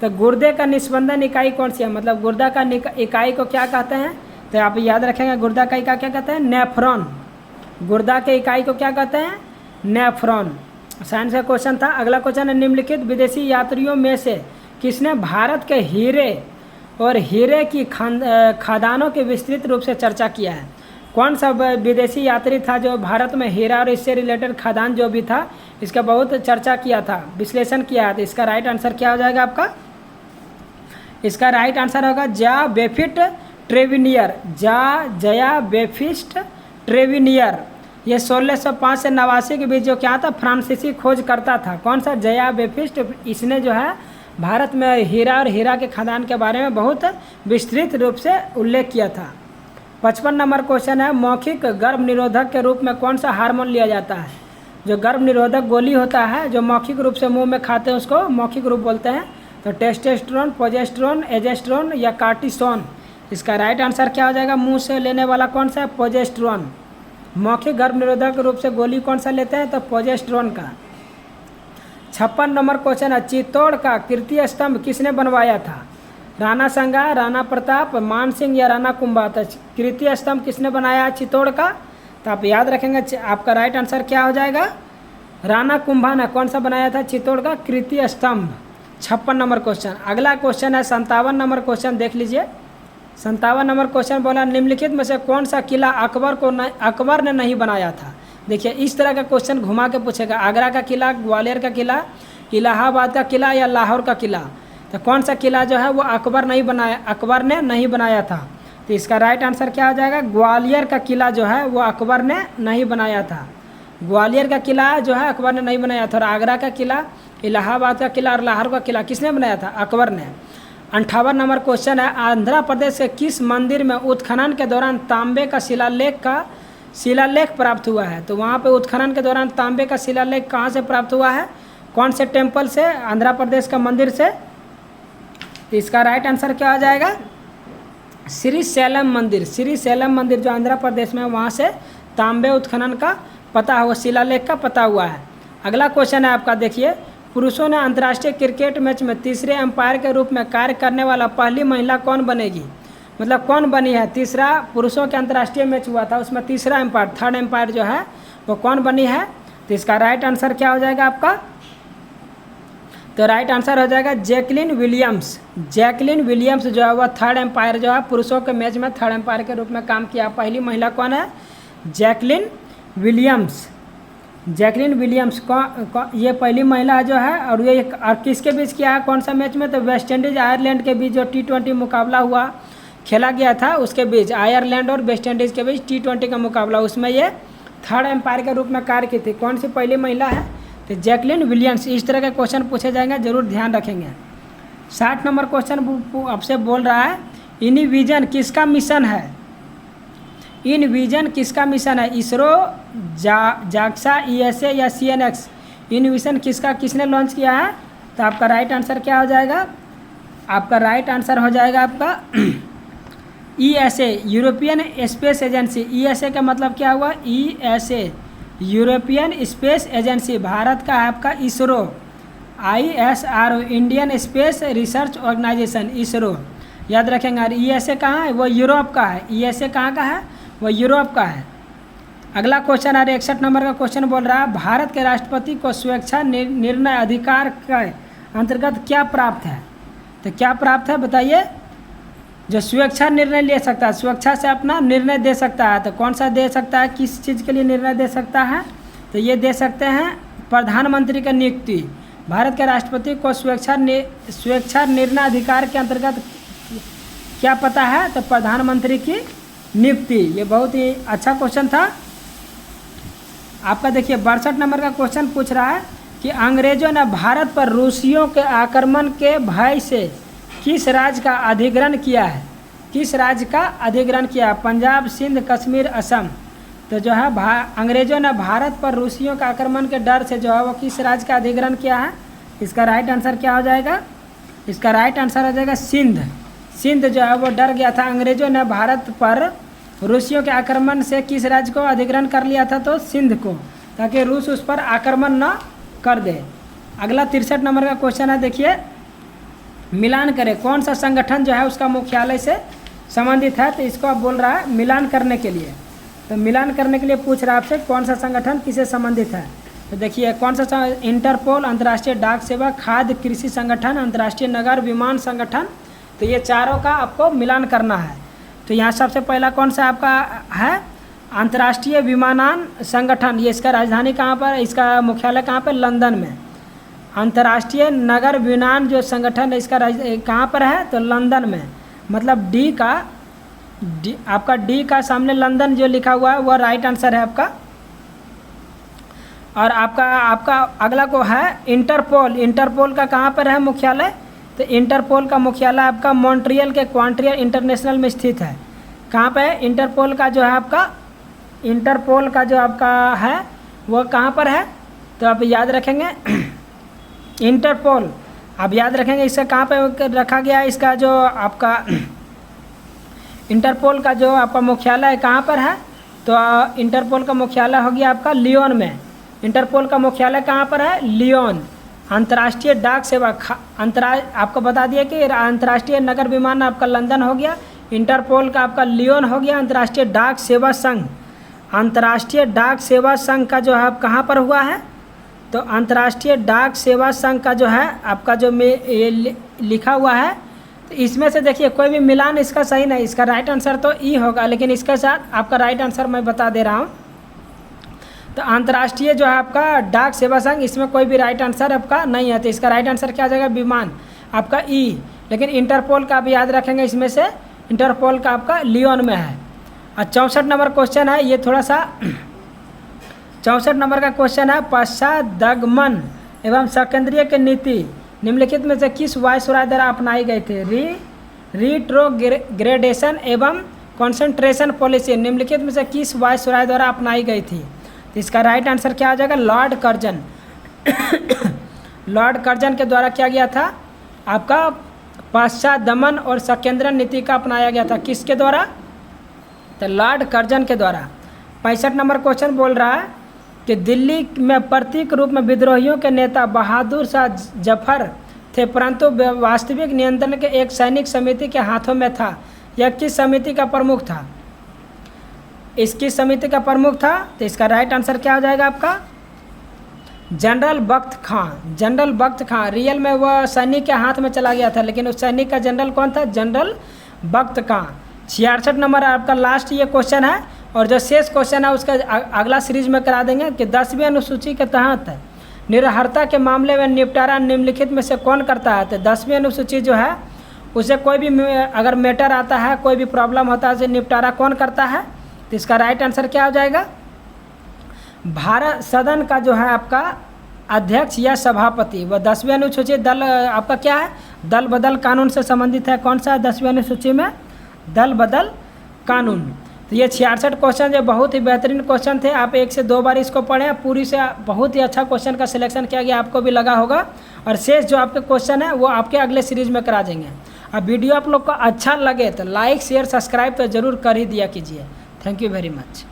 तो गुर्दे का निस्पंदन इकाई कौन सी है, मतलब गुर्दा का इकाई को क्या कहते हैं, तो आप याद रखेंगे गुर्दा का इकाई क्या कहते हैं, नेफ्रॉन। गुर्दा के इकाई को क्या कहते हैं, नेफ्रॉन। साइंस का क्वेश्चन था। अगला क्वेश्चन है, निम्नलिखित विदेशी यात्रियों में से किसने भारत के हीरे और हीरे की खदानों की विस्तृत रूप से चर्चा किया है। कौन सा विदेशी यात्री था जो भारत में हीरा और इससे रिलेटेड खदान जो भी था इसका बहुत चर्चा किया था, विश्लेषण किया है। तो इसका राइट आंसर क्या हो जाएगा आपका, इसका राइट आंसर होगा जा बेफिस्ट ट्रेविनियर, जया बेफिस्ट ट्रेविनियर। ये 1605 से 89 के बीच जो क्या था, फ्रांसीसी खोज करता था। कौन सा, जया बेफिस्ट। इसने जो है भारत में हीरा और हीरा के खदान के बारे में बहुत विस्तृत रूप से उल्लेख किया था। 55 नंबर क्वेश्चन है, मौखिक गर्भ निरोधक के रूप में कौन सा हार्मोन लिया जाता है। जो गर्भ निरोधक गोली होता है जो मौखिक रूप से मुंह में खाते हैं उसको मौखिक रूप बोलते हैं। तो टेस्टोस्टेरोन, प्रोजेस्टेरोन, एजेस्टेरोन या कार्टिसोन। इसका राइट आंसर क्या हो जाएगा, मुंह से लेने वाला कौन सा है, प्रोजेस्टेरोन। मौखिक गर्भ निरोधक रूप से गोली कौन सा लेते हैं, तो प्रोजेस्टेरोन का। 56 नंबर क्वेश्चन है, चित्तौड़ का कीर्ति स्तंभ किसने बनवाया था। राणा संगा, राणा प्रताप, मान सिंह या राणा कुंभा। तो कीर्ति स्तंभ किसने बनाया चित्तौड़ का, तो आप याद रखेंगे आपका राइट आंसर क्या हो जाएगा, राणा कुंभा ने कौन सा बनाया था चित्तौड़ का कीर्ति स्तंभ। 56 नंबर क्वेश्चन। अगला क्वेश्चन है 57 नंबर क्वेश्चन, देख लीजिए। 57 नंबर क्वेश्चन बोला, निम्नलिखित में से कौन सा किला अकबर ने नहीं बनाया था। देखिए इस तरह का क्वेश्चन घुमा के पूछेगा, आगरा का किला, ग्वालियर का किला, इलाहाबाद का किला या लाहौर का किला। तो कौन सा किला जो है वो अकबर ने नहीं बनाया था। तो इसका राइट आंसर क्या हो जाएगा, ग्वालियर का किला जो है वो अकबर ने नहीं बनाया था। ग्वालियर का किला जो है अकबर ने नहीं बनाया था। और आगरा का किला, इलाहाबाद का किला और लाहौर का किला किसने बनाया था, अकबर ने। 58 नंबर क्वेश्चन है, आंध्र प्रदेश के किस मंदिर में उत्खनन के दौरान तांबे का शिलालेख प्राप्त हुआ है। तो वहाँ पे उत्खनन के दौरान तांबे का शिलालेख कहाँ से प्राप्त हुआ है, कौन से टेम्पल से, आंध्र प्रदेश का मंदिर से। तो इसका राइट आंसर क्या हो जाएगा, श्रीशैलम मंदिर। श्रीशैलम मंदिर जो आंध्र प्रदेश में है वहाँ से तांबे उत्खनन का पता हुआ, शिलालेख का पता हुआ है। अगला क्वेश्चन है आपका, देखिए। पुरुषों ने अंतर्राष्ट्रीय क्रिकेट मैच में तीसरे अंपायर के रूप में कार्य करने वाला पहली महिला कौन बनेगी, मतलब कौन बनी है। तीसरा पुरुषों के अंतर्राष्ट्रीय मैच हुआ था उसमें तीसरा अंपायर, थर्ड अंपायर जो है वो कौन बनी है। तो इसका राइट आंसर क्या हो जाएगा आपका, तो राइट आंसर हो जाएगा जैकलिन विलियम्स। जैकलिन विलियम्स जो है वह थर्ड एम्पायर जो है पुरुषों के मैच में थर्ड एम्पायर के रूप में काम किया। पहली महिला कौन है, जैकलिन विलियम्स। जैकलिन विलियम्स ये पहली महिला जो है। और ये किसके बीच किया है, कौन सा मैच में, तो वेस्ट इंडीज़ आयरलैंड के बीच जो T20 मुकाबला हुआ खेला गया था उसके बीच, आयरलैंड और वेस्ट इंडीज़ के बीच T20 का मुकाबला, उसमें ये थर्ड एम्पायर के रूप में कार्य की थी। कौन सी पहली महिला है, तो जैकलिन विलियम्स। इस तरह के क्वेश्चन पूछे जाएंगे, जरूर ध्यान रखेंगे। 60 नंबर क्वेश्चन आपसे बोल रहा है, इनविजन किसका मिशन है। इनविजन किसका मिशन है, इसरो, जाक्सा, ESA या CNX। इनविजन किसने लॉन्च किया है। तो आपका राइट आंसर क्या हो जाएगा, आपका राइट आंसर हो जाएगा आपका ESA, European space agency. ESA का मतलब क्या हुआ, ESA European space agency. Bharat का है आपका ISRO, ISRO Indian space research organisation, ISRO याद रखेंगे। और ESA कहाँ है, वो यूरोप का है। ESA कहाँ का है, वो यूरोप का है। अगला क्वेश्चन है 61 नंबर का क्वेश्चन बोल रहा है, भारत के राष्ट्रपति को स्वेच्छा निर्णय अधिकार के अंतर्गत क्या प्राप्त है। तो क्या प्राप्त है बताइए, जो स्वेच्छा निर्णय ले सकता है, स्वेच्छा से अपना निर्णय दे सकता है। तो कौन सा दे सकता है, किस चीज़ के लिए निर्णय दे सकता है, तो ये दे सकते हैं प्रधानमंत्री का नियुक्ति। भारत के राष्ट्रपति को स्वेच्छा निर्णय अधिकार के अंतर्गत क्या पता है, तो प्रधानमंत्री की नियुक्ति। ये बहुत ही अच्छा क्वेश्चन था आपका। देखिए 62 नंबर का क्वेश्चन पूछ रहा है कि अंग्रेजों ने भारत पर रूसियों के आक्रमण के भय से किस राज्य का अधिग्रहण किया है। किस राज्य का अधिग्रहण किया, पंजाब, सिंध, कश्मीर, असम। तो जो है अंग्रेजों ने भारत पर रूसियों के आक्रमण के डर से जो है वो किस राज्य का अधिग्रहण किया है। इसका राइट आंसर क्या हो जाएगा, इसका राइट आंसर हो जाएगा सिंध। सिंध जो है वो डर गया था, अंग्रेजों ने भारत पर रूसियों के आक्रमण से किस राज्य को अधिग्रहण कर लिया था, तो सिंध को, ताकि रूस उस पर आक्रमण न कर दे। अगला 63 नंबर का क्वेश्चन है, देखिए मिलान करें, कौन सा संगठन जो है उसका मुख्यालय से संबंधित है। तो इसको आप बोल रहा है मिलान करने के लिए। तो मिलान करने के लिए पूछ रहा है आपसे कौन सा संगठन किसे संबंधित है। तो देखिए कौन सा, इंटरपोल, अंतर्राष्ट्रीय डाक सेवा, खाद्य कृषि संगठन, अंतर्राष्ट्रीय नगर विमान संगठन। तो ये चारों का आपको मिलान करना है। तो यहाँ सबसे पहला कौन सा आपका है, अंतर्राष्ट्रीय विमानन संगठन। ये इसका राजधानी कहाँ पर, इसका मुख्यालय कहाँ पर, लंदन में। अंतर्राष्ट्रीय नगर विमान जो संगठन है इसका कहाँ पर है, तो लंदन में। मतलब डी आपका डी का सामने लंदन जो लिखा हुआ है वह राइट आंसर है आपका। और आपका अगला को है इंटरपोल। इंटरपोल का कहाँ पर है मुख्यालय, तो इंटरपोल का मुख्यालय आपका मॉन्ट्रियल के क्वांट्रियल इंटरनेशनल में स्थित है। कहाँ पे है इंटरपोल का जो है आपका, इंटरपोल का जो आपका है वो कहाँ पर है, तो आप याद रखेंगे इंटरपोल आप याद रखेंगे इसका कहाँ पे रखा गया है, इसका जो आपका इंटरपोल का जो आपका मुख्यालय कहाँ पर है, तो इंटरपोल का मुख्यालय हो गया आपका लियोन में। इंटरपोल का मुख्यालय कहाँ पर है, लियोन। अंतर्राष्ट्रीय डाक सेवा आपको बता दिया कि अंतर्राष्ट्रीय नगर विमान आपका लंदन हो गया, इंटरपोल का आपका लियोन हो गया। अंतर्राष्ट्रीय डाक सेवा संघ, अंतर्राष्ट्रीय डाक सेवा संघ का जो है आप कहाँ पर हुआ है, तो अंतर्राष्ट्रीय डाक सेवा संघ का जो है आपका जो ये लिखा हुआ है, तो इसमें से देखिए कोई भी मिलान इसका सही नहीं, इसका राइट आंसर तो ई होगा, लेकिन इसके साथ आपका राइट आंसर मैं बता दे रहा हूँ। तो अंतर्राष्ट्रीय जो है आपका डाक सेवा संघ, इसमें कोई भी राइट आंसर आपका नहीं है, तो इसका राइट आंसर क्या आ जाएगा, विमान आपका ई। लेकिन इंटरपोल का आप याद रखेंगे, इसमें से इंटरपोल का आपका लियोन में है। और 64 नंबर क्वेश्चन है, ये थोड़ा सा 64 नंबर का क्वेश्चन है, पश्चादगमन एवं संकेंद्रीय की नीति निम्नलिखित में से किस वायसराय द्वारा अपनाई गई थी। रिट्रोग्रेडेशन एवं कॉन्सेंट्रेशन पॉलिसी निम्नलिखित में से किस वायसराय द्वारा अपनाई गई थी। तो इसका राइट आंसर क्या आ जाएगा, लॉर्ड कर्जन लॉर्ड कर्जन के द्वारा क्या गया था, आपका पश्चादमन और संकेंद्रण नीति का अपनाया गया था। किसके द्वारा, तो लॉर्ड कर्जन के द्वारा। 65 नंबर क्वेश्चन बोल रहा है कि दिल्ली में प्रतीक रूप में विद्रोहियों के नेता बहादुर शाह जफर थे, परंतु वास्तविक नियंत्रण के एक सैनिक समिति के हाथों में था। यह किस समिति का प्रमुख था, इसकी समिति का प्रमुख था। तो इसका राइट आंसर क्या हो जाएगा आपका, जनरल बख्त खां। जनरल बख्त खां, रियल में वह सैनिक के हाथ में चला गया था, लेकिन उस सैनिक का जनरल कौन था, जनरल बख्त खां। 66 नंबर आपका लास्ट ये क्वेश्चन है, और जो शेष क्वेश्चन है उसका अगला सीरीज में करा देंगे कि 10वीं अनुसूची के तहत निरर्हता के मामले में निपटारा निम्नलिखित में से कौन करता है। तो 10वीं अनुसूची जो है उसे कोई भी अगर मैटर आता है, कोई भी प्रॉब्लम होता है, उसे निपटारा कौन करता है। तो इसका राइट आंसर क्या हो जाएगा, भारत सदन का जो है आपका अध्यक्ष या सभापति। वह 10वीं अनुसूची दल आपका क्या है, दल बदल कानून से संबंधित है। कौन सा है 10वीं अनुसूची में, दल बदल कानून। तो ये 66 क्वेश्चन जो बहुत ही बेहतरीन क्वेश्चन थे, आप 1 से 2 बार इसको पढ़ें, पूरी से बहुत ही अच्छा क्वेश्चन का सिलेक्शन किया गया, आपको भी लगा होगा। और शेष जो आपके क्वेश्चन है वो आपके अगले सीरीज में करा देंगे। अब वीडियो आप लोग को अच्छा लगे तो लाइक शेयर सब्सक्राइब तो ज़रूर कर ही दिया कीजिए। Thank you very much.